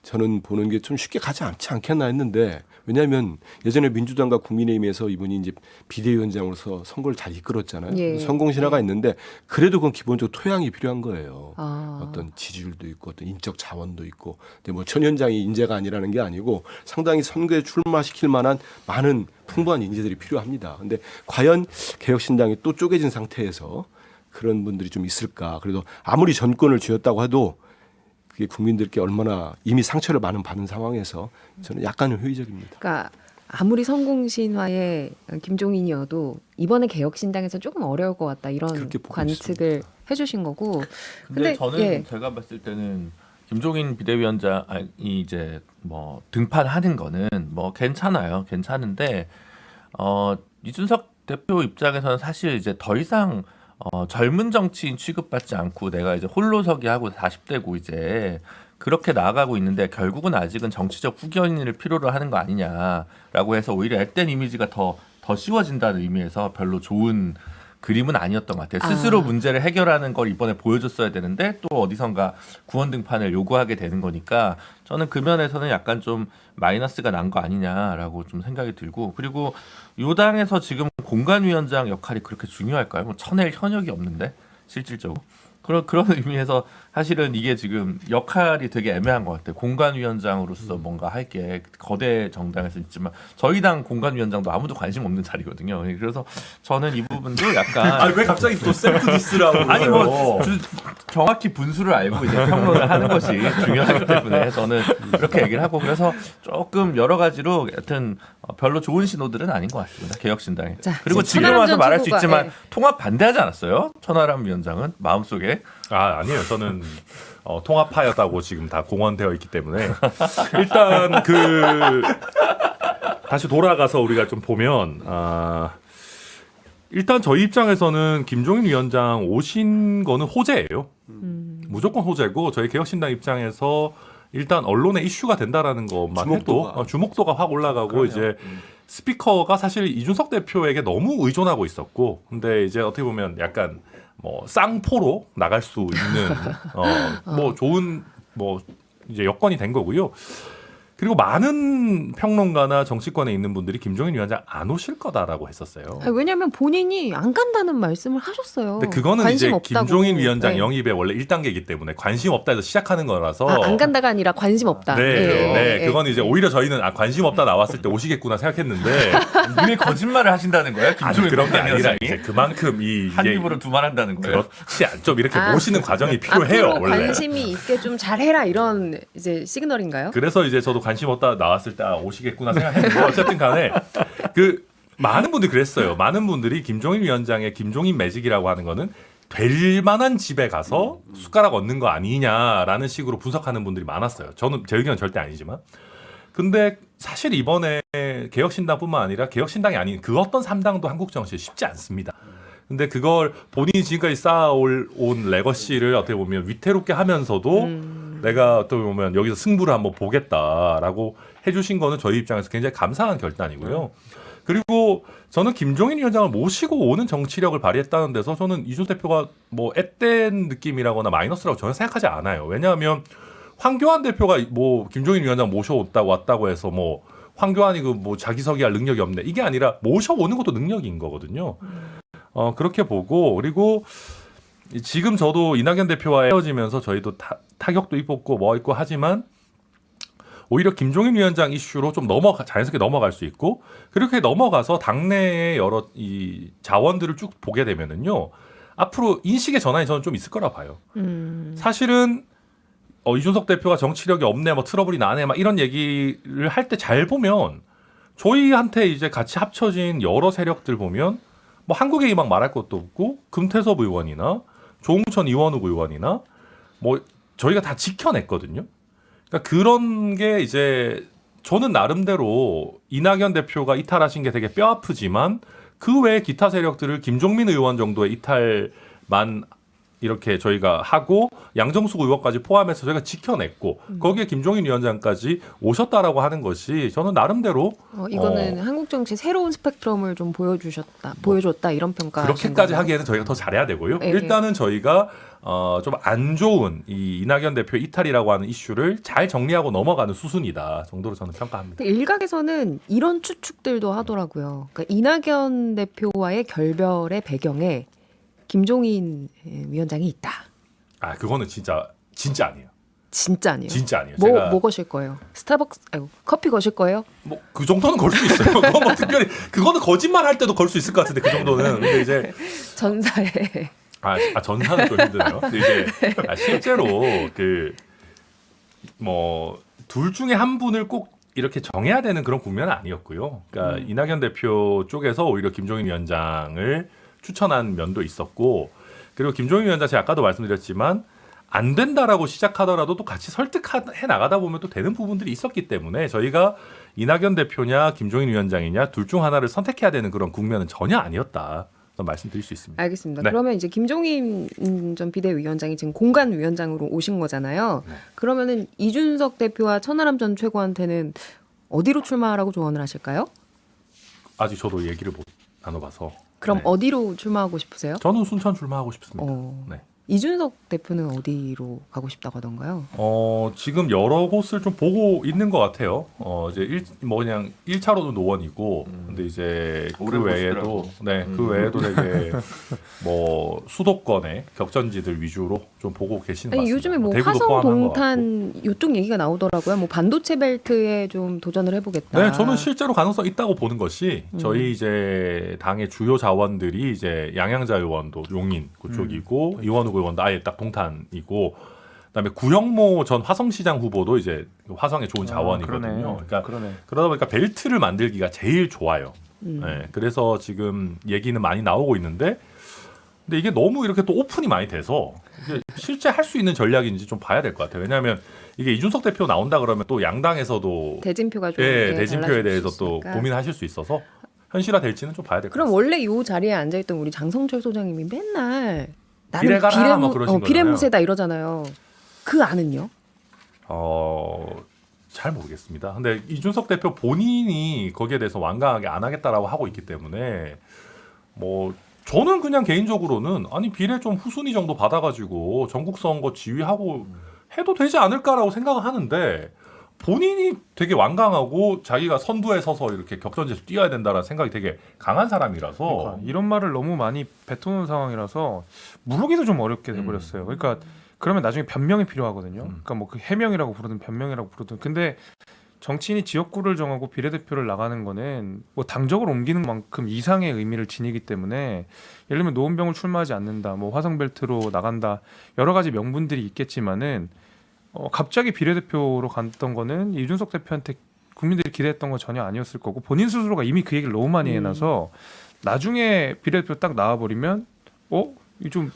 저는 보는 게 좀 쉽게 가지 않지 않겠나 했는데 왜냐하면 예전에 민주당과 국민의힘에서 이분이 이제 비대위원장으로서 선거를 잘 이끌었잖아요. 예. 성공 신화가 있는데 그래도 그건 기본적으로 토양이 필요한 거예요. 아. 어떤 지지율도 있고 어떤 인적 자원도 있고 근데 뭐 천연장이 인재가 아니라는 게 아니고 상당히 선거에 출마시킬 만한 많은 풍부한 인재들이 필요합니다. 근데 과연 개혁신당이 또 쪼개진 상태에서 그런 분들이 좀 있을까? 그래도 아무리 전권을 쥐었다고 해도 그게 국민들께 얼마나 이미 상처를 많은 받은 상황에서 저는 약간은 회의적입니다. 그러니까 아무리 성공신화의 김종인이어도 이번에 개혁신당에서 조금 어려울 것 같다 이런 그렇게 보고 관측을 해주신 거고. 근데 저는 예. 제가 봤을 때는 김종인 비대위원장이 이제 뭐 등판하는 거는 뭐 괜찮아요. 괜찮은데 이준석 대표 입장에서는 사실 이제 더 이상 젊은 정치인 취급받지 않고 내가 이제 홀로서기 하고 40대고 이제 그렇게 나아가고 있는데 결국은 아직은 정치적 후견인을 필요로 하는 거 아니냐라고 해서 오히려 앳된 이미지가 더 씌워진다는 의미에서 별로 좋은 그림은 아니었던 것 같아요. 스스로 문제를 해결하는 걸 이번에 보여줬어야 되는데 또 어디선가 구원 등판을 요구하게 되는 거니까 저는 그 면에서는 약간 좀 마이너스가 난 거 아니냐라고 좀 생각이 들고 그리고 요당에서 지금 공관위원장 역할이 그렇게 중요할까요? 뭐 쳐낼 현역이 없는데 실질적으로. 그런 의미에서 사실은 이게 지금 역할이 되게 애매한 것 같아요. 공관위원장으로서 뭔가 할 게 거대 정당에서 있지만 저희 당 공관위원장도 아무도 관심 없는 자리거든요. 그래서 저는 이 부분도 약간 아니 왜 갑자기 또 셀프 디스라고 아니 뭐 정확히 분수를 알고 이제 평론을 하는 것이 중요하기 때문에 저는 그렇게 얘기를 하고 그래서 조금 여러 가지로 여튼 별로 좋은 신호들은 아닌 것 같습니다. 개혁신당에. 자, 그리고 이제 지금 천하람 와서 전 말할 수 총무가, 있지만 예. 통합 반대하지 않았어요? 천하람 위원장은 마음속에. 아니에요. 저는 통합하였다고 지금 다 공언되어 있기 때문에 일단 다시 돌아가서 우리가 좀 보면 일단 저희 입장에서는 김종인 위원장 오신 거는 호재예요. 무조건 호재고 저희 개혁신당 입장에서 일단 언론의 이슈가 된다라는 것만 해도 주목도가 확 올라가고 그럼요. 이제 스피커가 사실 이준석 대표에게 너무 의존하고 있었고 근데 이제 어떻게 보면 약간 뭐 쌍포로 나갈 수 있는 뭐 좋은 뭐 이제 여건이 된 거고요. 그리고 많은 평론가나 정치권에 있는 분들이 김종인 위원장 안 오실 거다라고 했었어요. 아니, 왜냐하면 본인이 안 간다는 말씀을 하셨어요. 근데 그거는 관심 이제 없다고. 김종인 위원장 네. 영입의 원래 1단계이기 때문에 관심 없다 해서 시작하는 거라서 안 간다가 아니라 관심 없다. 네, 예, 네, 예, 그건 이제 오히려 저희는 관심 없다 나왔을 때 오시겠구나 생각했는데 왜 거짓말을 하신다는 거예요? 아니 김종인 그런 게 아니라 위원장이? 이제 그만큼 한 이게 입으로 두 말 한다는 거예요. 그렇지 않죠. 이렇게 아, 모시는 과정이 필요해요 앞으로 원래. 관심이 있게 좀 잘해라 이런 이제 시그널인가요? 그래서 이제 저도 관심 없다 나왔을 때 오시겠구나 생각했는데 어쨌든 간에 많은 분들이 그랬어요. 많은 분들이 김종인 위원장의 김종인 매직이라고 하는 거는 될 만한 집에 가서 숟가락 얻는 거 아니냐라는 식으로 분석하는 분들이 많았어요. 제 의견은 절대 아니지만. 근데 사실 이번에 개혁신당뿐만 아니라 개혁신당이 아닌 그 어떤 3당도 한국 정치에 쉽지 않습니다. 근데 그걸 본인이 지금까지 쌓아온 레거시를 어떻게 보면 위태롭게 하면서도 내가 어떻게 보면 여기서 승부를 한번 보겠다라고 해주신 거는 저희 입장에서 굉장히 감사한 결단이고요. 그리고 저는 김종인 위원장을 모시고 오는 정치력을 발휘했다는 데서 저는 이준석 대표가 뭐 앳된 느낌이라거나 마이너스라고 저는 생각하지 않아요. 왜냐하면 황교안 대표가 뭐 김종인 위원장 왔다고 해서 뭐 황교안이 뭐 자기서기할 능력이 없네 이게 아니라 모셔오는 것도 능력인 거거든요. 그렇게 보고 그리고 지금 저도 이낙연 대표와 헤어지면서 저희도 타격도 입었고 뭐 있고 하지만 오히려 김종인 위원장 이슈로 좀 자연스럽게 넘어갈 수 있고 그렇게 넘어가서 당내의 여러 이 자원들을 쭉 보게 되면은요 앞으로 인식의 전환이 저는 좀 있을 거라 봐요. 사실은 이준석 대표가 정치력이 없네, 뭐 트러블이 나네, 막 이런 얘기를 할 때 잘 보면 저희한테 이제 같이 합쳐진 여러 세력들 보면 뭐 한국의 희망 말할 것도 없고 금태섭 의원이나 조홍천 이원욱 의원이나 뭐 저희가 다 지켜냈거든요. 그러니까 그런 게 이제 저는 나름대로 이낙연 대표가 이탈하신 게 되게 뼈아프지만 그 외에 기타 세력들을 김종민 의원 정도의 이탈 만 이렇게 저희가 하고 양정숙 의원까지 포함해서 저희가 지켜냈고 거기에 김종인 위원장까지 오셨다라고 하는 것이 저는 나름대로 이거는 한국 정치 새로운 스펙트럼을 좀 보여줬다 이런 평가. 그렇게까지 하기에는 저희가 더 잘해야 되고요. 네, 일단은 저희가 좀 안 좋은 이 이낙연 대표 이탈이라고 하는 이슈를 잘 정리하고 넘어가는 수순이다 정도로 저는 평가합니다. 일각에서는 이런 추측들도 하더라고요. 그러니까 이낙연 대표와의 결별의 배경에 김종인 위원장이 있다. 아 그거는 진짜 아니에요. 진짜 아니에요. 진짜 아니에요. 뭐 거실 거예요? 스타벅스 커피 거실 거예요? 뭐 그 정도는 걸 수 있어요. 그건 뭐 특별히 그거는 거짓말 할 때도 걸 수 있을 것 같은데 그 정도는. 근데 이제 전사에 전사는 좀 힘드네요. 근데 이게 실제로 뭐 둘 중에 한 분을 꼭 이렇게 정해야 되는 그런 국면은 아니었고요. 그러니까 이낙연 대표 쪽에서 오히려 김종인 위원장을 추천한 면도 있었고, 그리고 김종인 위원장 제가 아까도 말씀드렸지만 안 된다라고 시작하더라도 또 같이 설득해 나가다 보면 또 되는 부분들이 있었기 때문에 저희가 이낙연 대표냐 김종인 위원장이냐 둘 중 하나를 선택해야 되는 그런 국면은 전혀 아니었다. 말씀드릴 수 있습니다. 알겠습니다. 네. 그러면 이제 김종인 전 비대위원장이 지금 공관위원장으로 오신 거잖아요. 네. 그러면은 이준석 대표와 천하람 전 최고한테는 어디로 출마하라고 조언을 하실까요? 아직 저도 얘기를 못 나눠봐서. 그럼 네. 어디로 출마하고 싶으세요? 저는 순천 출마하고 싶습니다. 네. 이준석 대표는 어디로 가고 싶다고 하던가요? 지금 여러 곳을 좀 보고 있는 것 같아요. 이제 그냥 1차로는 노원이고, 근데 이제 오래 그 외에도, 보시더라고. 그 외에도 되게 뭐 수도권의 격전지들 위주로 좀 보고 계시는 것 아니 같습니다. 요즘에 뭐 대구도 화성 포함한 것 같고. 동탄 이쪽 얘기가 나오더라고요. 뭐 반도체 벨트에 좀 도전을 해보겠다. 네, 저는 실제로 가능성 있다고 보는 것이 저희 이제 당의 주요 자원들이 이제 양양자 의원도 용인 그쪽이고 이원욱 의원도 아예 딱 동탄이고, 그다음에 구영모 전 화성시장 후보도 이제 화성의 좋은 자원이거든요. 그러니까 그러다 보니까 벨트를 만들기가 제일 좋아요. 네, 그래서 지금 얘기는 많이 나오고 있는데, 근데 이게 너무 이렇게 또 오픈이 많이 돼서 이게 실제 할 수 있는 전략인지 좀 봐야 될 것 같아요. 왜냐하면 이게 이준석 대표 나온다 그러면 또 양당에서도 대진표가 좀 대진표에 대해서 또 있으니까. 고민하실 수 있어서 현실화 될지는 좀 봐야 될 것 그럼 같습니다. 원래 이 자리에 앉아있던 우리 장성철 소장님이 맨날 나는 비례 가라 뭐 그러신 거잖아요. 비례무새다 이러잖아요. 그 안은요? 잘 모르겠습니다. 근데 이준석 대표 본인이 거기에 대해서 완강하게 안 하겠다라고 하고 있기 때문에 뭐 저는 그냥 개인적으로는 아니 비례 좀 후순위 정도 받아가지고 전국 선거 지휘하고 해도 되지 않을까라고 생각을 하는데, 본인이 되게 완강하고 자기가 선두에 서서 이렇게 격전지에서 뛰어야 된다라는 생각이 되게 강한 사람이라서 그러니까 이런 말을 너무 많이 뱉어놓은 상황이라서 물르기도 좀 어렵게 돼버렸어요. 그러니까 그러면 나중에 변명이 필요하거든요. 그러니까 뭐 그 해명이라고 부르든 변명이라고 부르든. 근데 정치인이 지역구를 정하고 비례대표를 나가는 거는 뭐 당적을 옮기는 만큼 이상의 의미를 지니기 때문에, 예를 들면 노원병을 출마하지 않는다, 뭐 화성벨트로 나간다, 여러 가지 명분들이 있겠지만은 갑자기 비례대표로 갔던 거는 이준석 대표한테 국민들이 기대했던 건 전혀 아니었을 거고, 본인 스스로가 이미 그 얘기를 너무 많이 해놔서 나중에 비례대표 딱 나와버리면 이 좀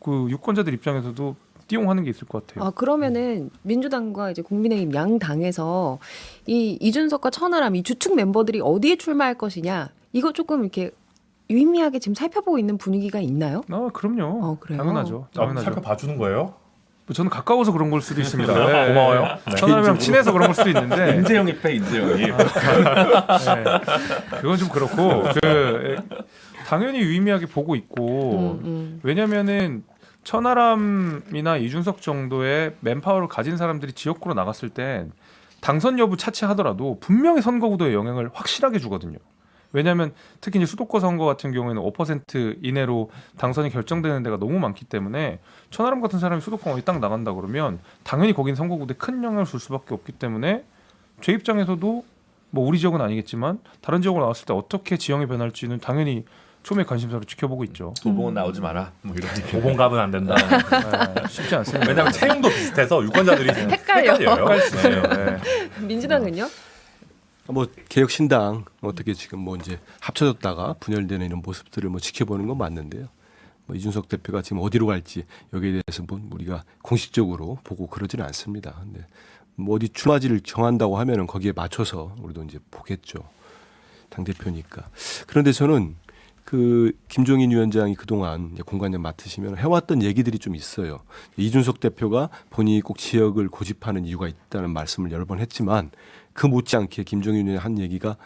그 유권자들 입장에서도 띠용하는 게 있을 것 같아요. 그러면은 민주당과 이제 국민의힘 양 당에서 이 이준석과 천하람 이 주축 멤버들이 어디에 출마할 것이냐, 이거 조금 이렇게 유의미하게 지금 살펴보고 있는 분위기가 있나요? 그럼요. 그래요? 당연하죠. 살펴봐 주는 거예요? 저는 가까워서 그런 걸 수도 있습니다. 고마워요. 천하람이랑 친해서 그런 걸 수도 있는데 임재영이 패 임재영이. 그건 좀 그렇고 당연히 유의미하게 보고 있고, 왜냐면은 천하람이나 이준석 정도의 맨파워를 가진 사람들이 지역구로 나갔을 땐 당선 여부 차치하더라도 분명히 선거구도에 영향을 확실하게 주거든요. 왜냐하면 특히 이제 수도권 선거 같은 경우에는 5% 이내로 당선이 결정되는 데가 너무 많기 때문에 천하람 같은 사람이 수도권 어디 딱 나간다 그러면 당연히 거긴 선거구도에 큰 영향을 줄 수밖에 없기 때문에 제 입장에서도 뭐 우리 지역은 아니겠지만 다른 지역으로 나왔을 때 어떻게 지형이 변할지는 당연히 초미의 관심사로 지켜보고 있죠. 도봉은 나오지 마라. 뭐 이런 얘기. 도봉갑은 안 된다. 쉽지 않습니다. 왜냐하면 체형도 비슷해서 유권자들이 헷갈려요. 헷갈릴 수 있어요. 네. 민주당은요? 뭐 개혁신당 어떻게 지금 뭐 이제 합쳐졌다가 분열되는 이런 모습들을 뭐 지켜보는 건 맞는데요. 뭐 이준석 대표가 지금 어디로 갈지 여기에 대해서 뭐 우리가 공식적으로 보고 그러지는 않습니다. 근데 뭐 어디 출마지를 정한다고 하면은 거기에 맞춰서 우리도 이제 보겠죠. 당 대표니까. 그런데 저는 그 김종인 위원장이 그동안 이제 공관장 맡으시면 해왔던 얘기들이 좀 있어요. 이준석 대표가 본인이 꼭 지역을 고집하는 이유가 있다는 말씀을 여러 번 했지만 그 못지않게 김종인 위원장이 한 얘기가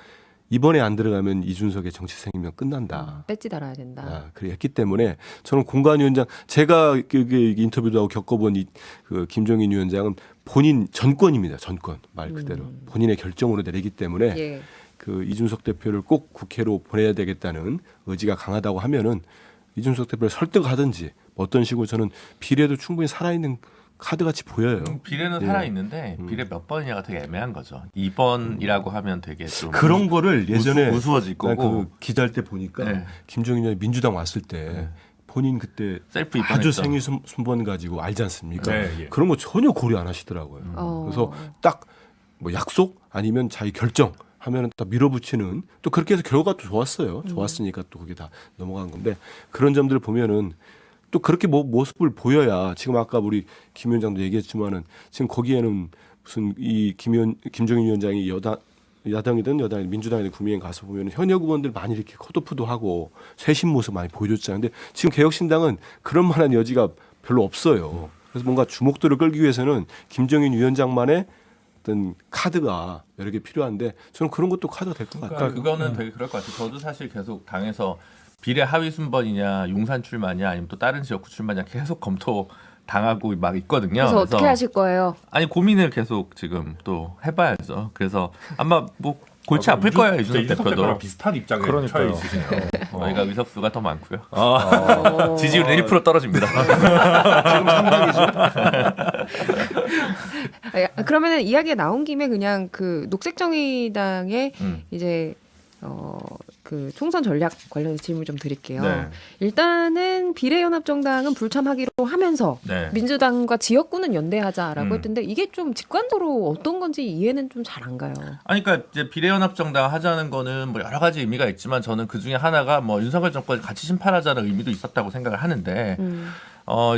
이번에 안 들어가면 이준석의 정치 생명 끝난다. 배지 달아야 된다. 그래 했기 때문에 저는 공관위원장 제가 그 인터뷰도 하고 겪어본 그 김종인 위원장은 본인 전권입니다. 전권 말 그대로 본인의 결정으로 내리기 때문에 예. 그 이준석 대표를 꼭 국회로 보내야 되겠다는 의지가 강하다고 하면은 이준석 대표를 설득하든지 어떤 식으로 저는 비례도 충분히 살아있는 카드같이 보여요. 비례는 예. 살아있는데 비례 몇 번이냐가 되게 애매한 거죠. 2번이라고 하면 되게 좀 그런 거를 예전에 우스워질 난 거고 그 기자할 때 보니까 네. 김종인 의원이 민주당 왔을 때 본인 그때 셀프 아주 입번했죠. 생일 순번 가지고 알지 않습니까? 네, 예. 그런 거 전혀 고려 안 하시더라고요. 그래서 딱 뭐 약속 아니면 자기 결정 하면은 딱 밀어붙이는 또 그렇게 해서 결과가 또 좋았어요. 좋았으니까 또 그게 다 넘어간 건데 그런 점들을 보면은 또 그렇게 모습을 보여야 지금 아까 우리 김 위원장도 얘기했지만은 지금 거기에는 무슨 이 김종인 위원장이 야당이든 여당이든 민주당이든 국민의힘 가서 보면 현역 의원들 많이 이렇게 컷오프도 하고 쇄신 모습 많이 보여줬잖아요. 근데 지금 개혁신당은 그런 만한 여지가 별로 없어요. 그래서 뭔가 주목도를 끌기 위해서는 김종인 위원장만의 어떤 카드가 여러 개 필요한데 저는 그런 것도 카드가 될 것 같아요. 그러니까 그거는 되게 그럴 것 같아요. 저도 사실 계속 당에서 비례 하위 순번이냐 용산 출마냐 아니면 또 다른 지역구 출마냐 계속 검토 당하고 막 있거든요. 그래서 어떻게 하실 거예요? 아니 고민을 계속 지금 또 해봐야죠. 그래서 아마 뭐 골치 아플 진짜 거예요 이준석 이준석 대표도. 대표랑 비슷한 입장에 그러니까요. 처해 있으시네요. 저희가 의석수가 더 많고요. 어. 지지율 1% 떨어집니다. 지금 3등이죠. 그러면은 이야기가 나온 김에 그냥 그 녹색정의당의 이제 그 총선 전략 관련해서 질문 좀 드릴게요. 네. 일단은 비례연합정당은 불참하기로 하면서 네. 민주당과 지역구는 연대하자라고 음. 했던데 이게 좀 직관적으로 어떤 건지 이해는 좀 잘 안 가요. 아니 그러니까 이제 비례연합정당 하자는 거는 뭐 여러 가지 의미가 있지만 저는 그 중에 하나가 뭐 윤석열 정권 같이 심판하자는 의미도 있었다고 생각을 하는데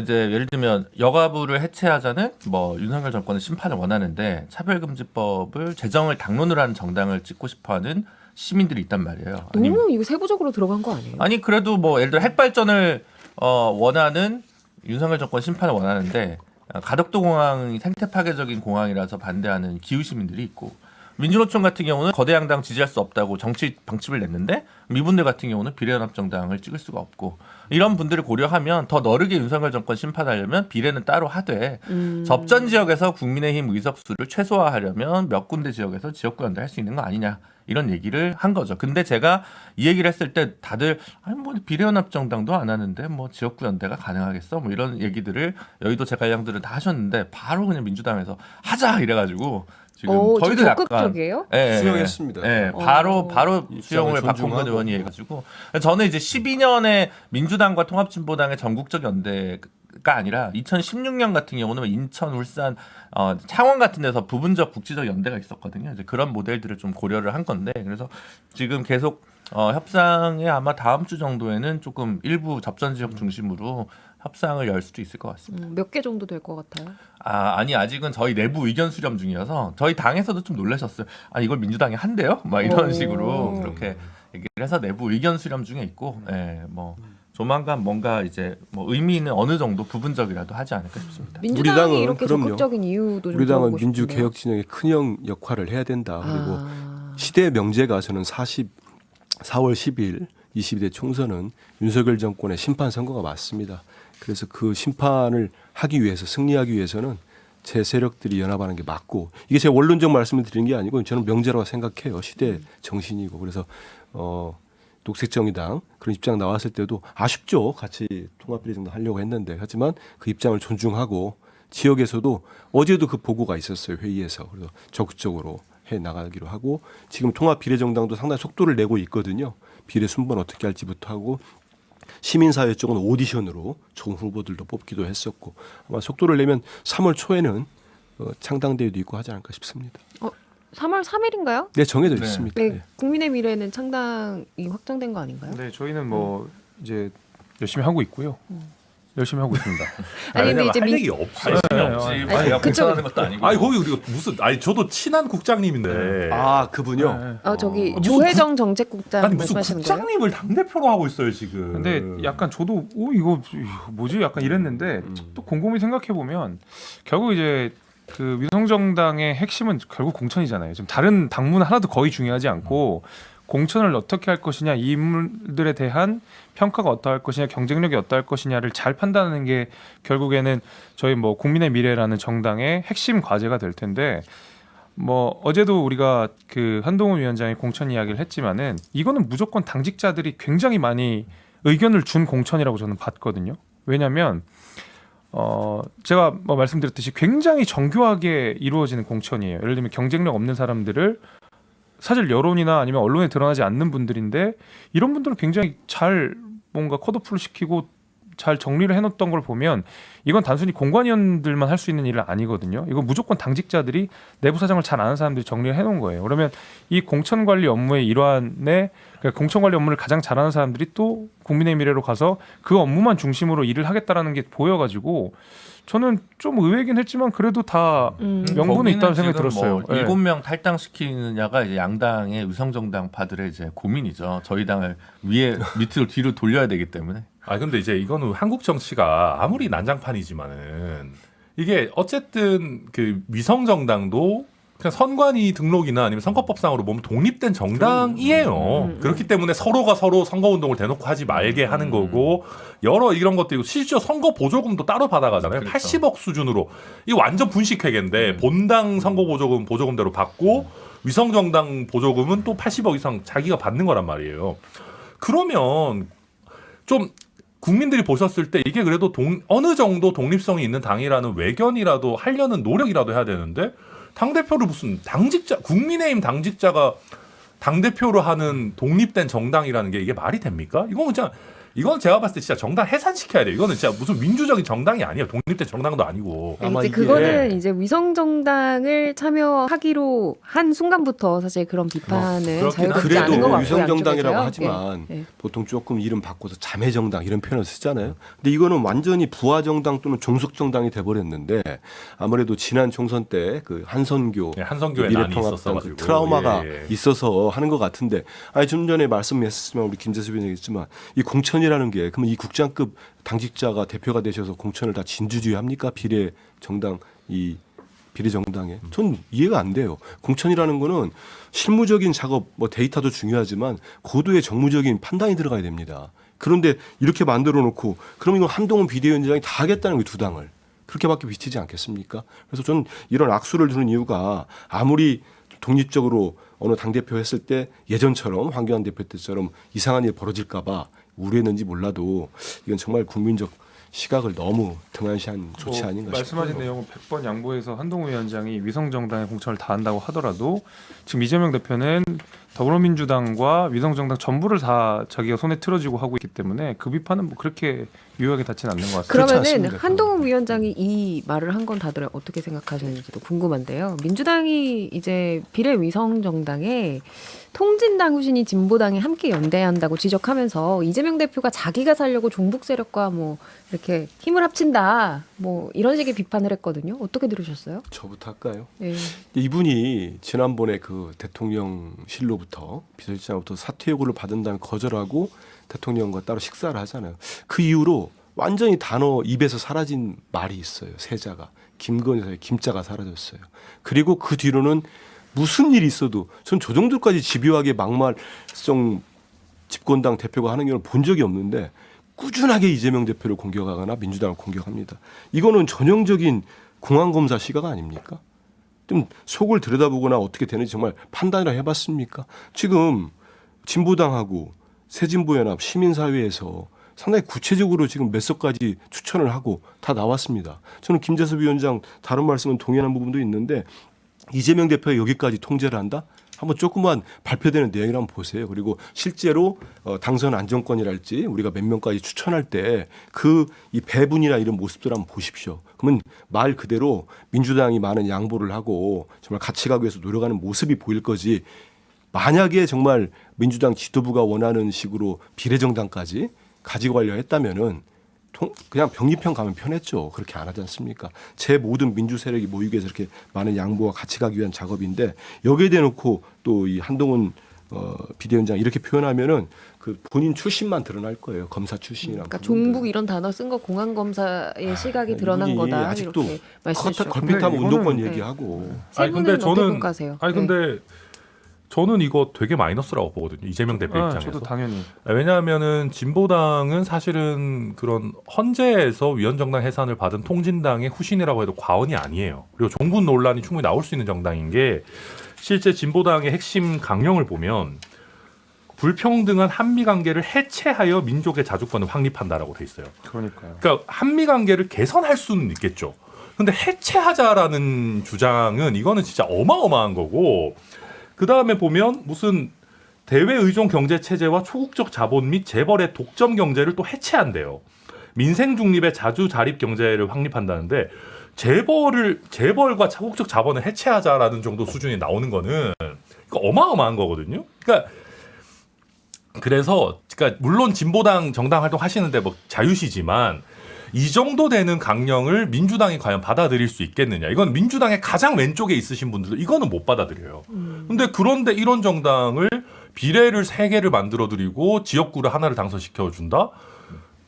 이제 예를 들면 여가부를 해체하자는 뭐 윤석열 정권은 심판을 원하는데 차별금지법을 제정을 당론으로 하는 정당을 찍고 싶어하는 시민들이 있단 말이에요. 너무 이거 세부적으로 들어간 거 아니에요? 아니 그래도 뭐 예를 들어 핵발전을 원하는 윤석열 정권 심판을 원하는데 가덕도 공항이 생태 파괴적인 공항이라서 반대하는 기후 시민들이 있고 민주노총 같은 경우는 거대 양당 지지할 수 없다고 정치 방침을 냈는데 이분들 같은 경우는 비례연합정당을 찍을 수가 없고 이런 분들을 고려하면 더 너르게 윤석열 정권 심판하려면 비례는 따로 하되 접전 지역에서 국민의힘 의석수를 최소화하려면 몇 군데 지역에서 지역구 연대할 수 있는 거 아니냐 이런 얘기를 한 거죠. 근데 제가 이 얘기를 했을 때 다들 아니 뭐 비례연합정당도 안 하는데 뭐 지역구 연대가 가능하겠어? 뭐 이런 얘기들을 여의도 제갈량들은 다 하셨는데 바로 그냥 민주당에서 하자 이래가지고 지금 좀 저희도 약간 적극적이에요? 수용했습니다. 바로 입장을 수용을 박홍근 존중하고. 의원이 해가지고 저는 이제 12년에 민주당과 통합진보당의 전국적 연대가 아니라 2016년 같은 경우는 인천, 울산, 창원 같은 데서 부분적 국지적 연대가 있었거든요. 이제 그런 모델들을 좀 고려를 한 건데 그래서 지금 계속 협상에 아마 다음 주 정도에는 조금 일부 접전 지역 중심으로 협상을 열 수도 있을 것 같습니다. 몇 개 정도 될 것 같아요? 아니 아직은 저희 내부 의견 수렴 중이어서 저희 당에서도 좀 놀라셨어요. 아 이걸 민주당이 한대요? 막 이런 오. 식으로 그렇게 얘기를 해서 내부 의견 수렴 중에 있고, 뭐 조만간 뭔가 이제 뭐 의미는 어느 정도 부분적이라도 하지 않을까 싶습니다. 민주당이 당은 이렇게 그럼요. 적극적인 이유도 좀 우리 당은 들어보고 민주 싶은데요. 개혁 진영의 큰 역할을 해야 된다. 그리고 아. 시대 명제가 저는 4월 10일 22대 총선은 윤석열 정권의 심판 선거가 맞습니다. 그래서 그 심판을 하기 위해서 승리하기 위해서는 제 세력들이 연합하는 게 맞고 이게 제 원론적 말씀을 드리는 게 아니고 저는 명제라고 생각해요. 시대 정신이고 그래서 녹색정의당 그런 입장 나왔을 때도 아쉽죠. 같이 통합비례정당 하려고 했는데 하지만 그 입장을 존중하고 지역에서도 어제도 그 보고가 있었어요. 회의에서. 그래서 적극적으로 해 나가기로 하고 지금 통합비례정당도 상당히 속도를 내고 있거든요. 비례 순번 어떻게 할지부터 하고 시민사회 쪽은 오디션으로 좋은 후보들도 뽑기도 했었고 아마 속도를 내면 3월 초에는 창당대회도 있고 하지 않을까 싶습니다. 3월 3일인가요? 네 정해져 네. 있습니다. 네, 네. 국민의 미래는 창당이 확정된 거 아닌가요? 네, 저희는 뭐 이제 열심히 하고 있고요. 열심히 하고 있습니다. 아니 근데 왜냐면 이제 할 민- 얘기 없어요. 없지. 아니, 자기가 그쵸. 공천하는 것도 아니고. 아니 거기 우리가 무슨 아니 저도 친한 국장님인데 아 그분요. 저기 무슨 조혜정 정책국장 아니 무슨 말씀하시는 거예요? 국장님을 당 대표로 하고 있어요 지금. 근데 약간 저도 이거 뭐지 약간 이랬는데 또 곰곰이 생각해 보면 결국 이제 그 위성정당의 핵심은 결국 공천이잖아요. 지금 다른 당문 하나도 거의 중요하지 않고 공천을 어떻게 할 것이냐, 이 인물들에 대한 평가가 어떠할 것이냐, 경쟁력이 어떠할 것이냐를 잘 판단하는 게 결국에는 저희 뭐 국민의 미래라는 정당의 핵심 과제가 될 텐데, 뭐 어제도 우리가 그 한동훈 위원장이 공천 이야기를 했지만은 이거는 무조건 당직자들이 굉장히 많이 의견을 준 공천이라고 저는 봤거든요. 왜냐하면 제가 뭐 말씀드렸듯이 굉장히 정교하게 이루어지는 공천이에요. 예를 들면 경쟁력 없는 사람들을 사실 여론이나 아니면 언론에 드러나지 않는 분들인데 이런 분들을 굉장히 잘 뭔가 컷오프를 시키고 잘 정리를 해놓았던 걸 보면 이건 단순히 공관위원들만 할 수 있는 일은 아니거든요. 이건 무조건 당직자들이 내부 사정을 잘 아는 사람들이 정리를 해놓은 거예요. 그러면 이 공천관리 업무의 일환에 그러니까 공천관리 업무를 가장 잘하는 사람들이 또 국민의 미래로 가서 그 업무만 중심으로 일을 하겠다라는 게 보여가지고 저는 좀 의외긴 했지만 그래도 다 명분이 있다는 생각이 들었어요. 뭐 7명 탈당시키느냐가 이제 양당의 위성정당파들의 이제 고민이죠. 저희 당을 밑으로 뒤로 돌려야 되기 때문에. 아 근데 이제 이거는 한국 정치가 아무리 난장판이지만은 이게 어쨌든 그 위성 정당도 그냥 선관위 등록이나 아니면 선거법상으로 보면 독립된 정당이에요. 그렇기 때문에 서로가 서로 선거운동을 대놓고 하지 말게 하는 거고 여러 이런 것들이고 실제로 선거 보조금도 따로 받아가잖아요. 그렇죠. 80억 수준으로 이 완전 분식회계인데 본당 선거 보조금 보조금대로 받고 위성 정당 보조금은 또 80억 이상 자기가 받는 거란 말이에요. 그러면 좀 국민들이 보셨을 때 이게 그래도 어느 정도 독립성이 있는 당이라는 외견이라도 하려는 노력이라도 해야 되는데 당대표를 무슨 당직자 국민의힘 당직자가 당대표로 하는 독립된 정당이라는 게 이게 말이 됩니까? 이건 제가 봤을 때 진짜 정당 해산시켜야 돼요. 이거는 진짜 무슨 민주적인 정당이 아니에요. 독립된 정당도 아니고. 아마 이제 이게- 그거는 이제 위성정당을 참여하기로 한 순간부터 사실 그런 비판은 그렇긴 자유롭지 않은 것 그래도 같고요. 위성정당이라고 양쪽에서요. 하지만 예, 예. 보통 조금 이름 바꿔서 자매정당 이런 표현을 쓰잖아요. 근데 이거는 완전히 부하정당 또는 종속정당이 돼버렸는데 아무래도 지난 총선 때 그 한선교 네, 한선교에 난이 미래통합당 있었어가지고 그 트라우마가 예, 예. 있어서 하는 것 같은데 아니 좀 전에 말씀했지만 우리 김재수 위원장이 했지만 이 공천이라는 게 그러면 이 국장급 당직자가 대표가 되셔서 공천을 다 진주주의합니까? 비례 정당 이 비례 정당에 전 이해가 안 돼요. 공천이라는 거는 실무적인 작업 뭐 데이터도 중요하지만 고도의 정무적인 판단이 들어가야 됩니다. 그런데 이렇게 만들어 놓고 그럼 이건 한동훈 비대위원장이 다 하겠다는 거예요. 두 당을. 그렇게밖에 비치지 않겠습니까? 그래서 전 이런 악수를 두는 이유가 아무리 독립적으로 어느 당대표 했을 때 예전처럼 황교안 대표 때처럼 이상한 일 벌어질까 봐 우려했는지 몰라도 이건 정말 국민적 시각을 너무 등한시한 조치 아닌가 싶어요. 말씀하신 내용은 100번 양보해서 한동훈 위원장이 위성정당의 공천을 다 한다고 하더라도 지금 이재명 대표는 더불어민주당과 위성정당 전부를 다 자기가 손에 틀어쥐고 하고 있기 때문에 그 비판은 뭐 그렇게 유효하게 닿지는 않는 것 같습니다. 그렇지 그러면은 않습니다. 한동훈 위원장이 이 말을 한 건 다들 어떻게 생각하시는지도 궁금한데요. 민주당이 이제 비례 위성 정당에 통진당 후신이 진보당이 함께 연대한다고 지적하면서 이재명 대표가 자기가 살려고 종북 세력과 뭐 이렇게 힘을 합친다 뭐 이런 식의 비판을 했거든요. 어떻게 들으셨어요? 저부터 할까요? 네. 이분이 지난번에 그 대통령실로부터 비서실장으로부터 사퇴 요구를 받은 다음에 거절하고 대통령과 따로 식사를 하잖아요. 그 이후로 완전히 단어 입에서 사라진 말이 있어요. 세자가 김건희의 김자가 사라졌어요. 그리고 그 뒤로는 무슨 일이 있어도 전 저 정도까지 집요하게 막말성 집권당 대표가 하는 경우는 본 적이 없는데 꾸준하게 이재명 대표를 공격하거나 민주당을 공격합니다. 이거는 전형적인 공안검사 시각 아닙니까? 좀 속을 들여다보거나 어떻게 되는지 정말 판단이라 해봤습니까? 지금 진보당하고 새진보연합 시민사회에서 상당히 구체적으로 지금 몇 석까지 추천을 하고 다 나왔습니다. 저는 김재섭 위원장 다른 말씀은 동의하는 부분도 있는데 이재명 대표가 여기까지 통제를 한다? 한번 조금만 발표되는 내용을 한번 보세요. 그리고 실제로 당선 안정권이랄지 우리가 몇 명까지 추천할 때 그 이 배분이나 이런 모습들 한번 보십시오. 그러면 말 그대로 민주당이 많은 양보를 하고 정말 같이 가기 위해서 노력하는 모습이 보일 거지. 만약에 정말 민주당 지도부가 원하는 식으로 비례정당까지 가지고 가려 했다면은 그냥 병립형 가면 편했죠. 그렇게 안 하지 않습니까? 제 모든 민주 세력이 모이기 위해서 이렇게 많은 양보와 같이 가기 위한 작업인데 여기에 대놓고 또 이 한동훈 비대위원장 이렇게 표현하면은 그 본인 출신만 드러날 거예요. 검사 출신이라고. 그러니까 종북 이런 단어 쓴 거 공안 검사의 시각이 드러난 이분이 거다. 아직도 이렇게 말씀해 주셨고. 걸핏하면 이거는- 운동권 네. 얘기하고. 세 아니, 근데 분은 어떻게 저는- 평가하세요? 아니 근데 저는 이거 되게 마이너스라고 보거든요. 이재명 대표 입장에서. 저도 당연히 왜냐하면은 진보당은 사실은 그런 헌재에서 위헌정당 해산을 받은 통진당의 후신이라고 해도 과언이 아니에요. 그리고 종북 논란이 충분히 나올 수 있는 정당인 게 실제 진보당의 핵심 강령을 보면 불평등한 한미 관계를 해체하여 민족의 자주권을 확립한다라고 돼 있어요. 그러니까요. 그러니까 한미 관계를 개선할 수는 있겠죠. 근데 해체하자라는 주장은 이거는 진짜 어마어마한 거고 그 다음에 보면 무슨 대외 의존 경제 체제와 초국적 자본 및 재벌의 독점 경제를 또 해체한대요. 민생 중립의 자주 자립 경제를 확립한다는데 재벌과 차국적 자본을 해체하자라는 정도 수준이 나오는 거는 이거 어마어마한 거거든요. 그래서 물론 진보당 정당 활동 하시는데 뭐 자유시지만 이 정도 되는 강령을 민주당이 과연 받아들일 수 있겠느냐. 이건 민주당의 가장 왼쪽에 있으신 분들도 이거는 못 받아들여요. 그런데 이런 정당을 비례를 3개를 만들어드리고 지역구를 하나를 당선시켜준다?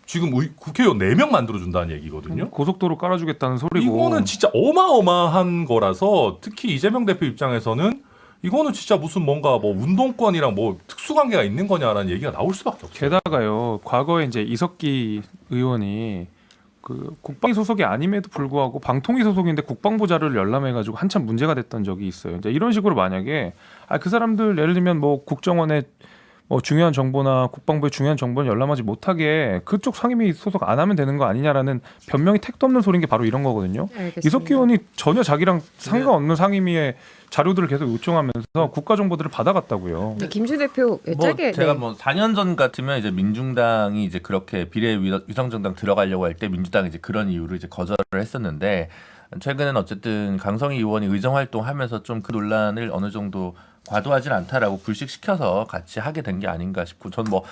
지금 국회의원 4명 만들어준다는 얘기거든요. 고속도로 깔아주겠다는 소리고. 이거는 진짜 어마어마한 거라서 특히 이재명 대표 입장에서는 이거는 진짜 무슨 뭔가 뭐 운동권이랑 뭐 특수관계가 있는 거냐라는 얘기가 나올 수밖에 없어요. 게다가요, 과거에 이제 이석기 의원이 그 국방위 소속이 아님에도 불구하고 방통위 소속인데 국방부 자료를 열람해가지고 한참 문제가 됐던 적이 있어요. 이제 이런 식으로 만약에 그 사람들 예를 들면 뭐 국정원에 뭐 중요한 정보나 국방부의 중요한 정보는 열람하지 못하게 그쪽 상임위 소속 안 하면 되는 거 아니냐라는 변명이 택도 없는 소리인 게 바로 이런 거거든요. 알겠습니다. 이석기 의원이 전혀 자기랑 상관없는 상임위에 자료들을 계속 요청하면서 국가 정보들을 받아갔다고요. 네, 김준 대표 짧게 제가 네. 뭐 4년 전 같으면 이제 민중당이 이제 그렇게 비례 위성정당 들어가려고 할 때 민주당이 이제 그런 이유로 이제 거절을 했었는데 최근에는 어쨌든 강성희 의원이 의정 활동하면서 좀 그 논란을 어느 정도 과도하진 않다라고 불식시켜서 같이 하게 된 게 아닌가 싶고 전 뭐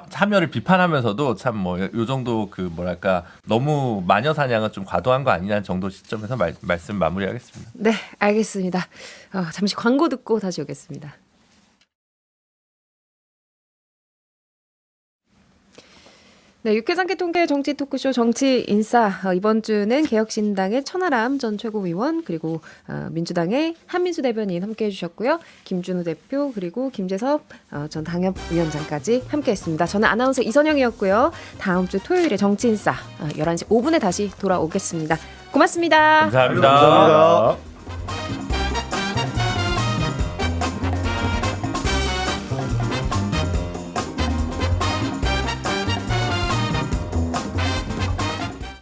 참여를 비판하면서도 참 뭐 요 정도 그 뭐랄까 너무 마녀 사냥은 좀 과도한 거 아니냐는 정도 시점에서 말씀 마무리하겠습니다. 네, 알겠습니다. 잠시 광고 듣고 다시 오겠습니다. 네, 육회상계 통계 정치 토크쇼 정치 인싸 이번 주는 개혁신당의 천하람 전 최고위원 그리고 민주당의 한민수 대변인 함께해 주셨고요. 김준우 대표 그리고 김재섭 전 당협위원장까지 함께했습니다. 저는 아나운서 이선영이었고요. 다음 주 토요일에 정치 인싸 11시 5분에 다시 돌아오겠습니다. 고맙습니다. 감사합니다. 감사합니다.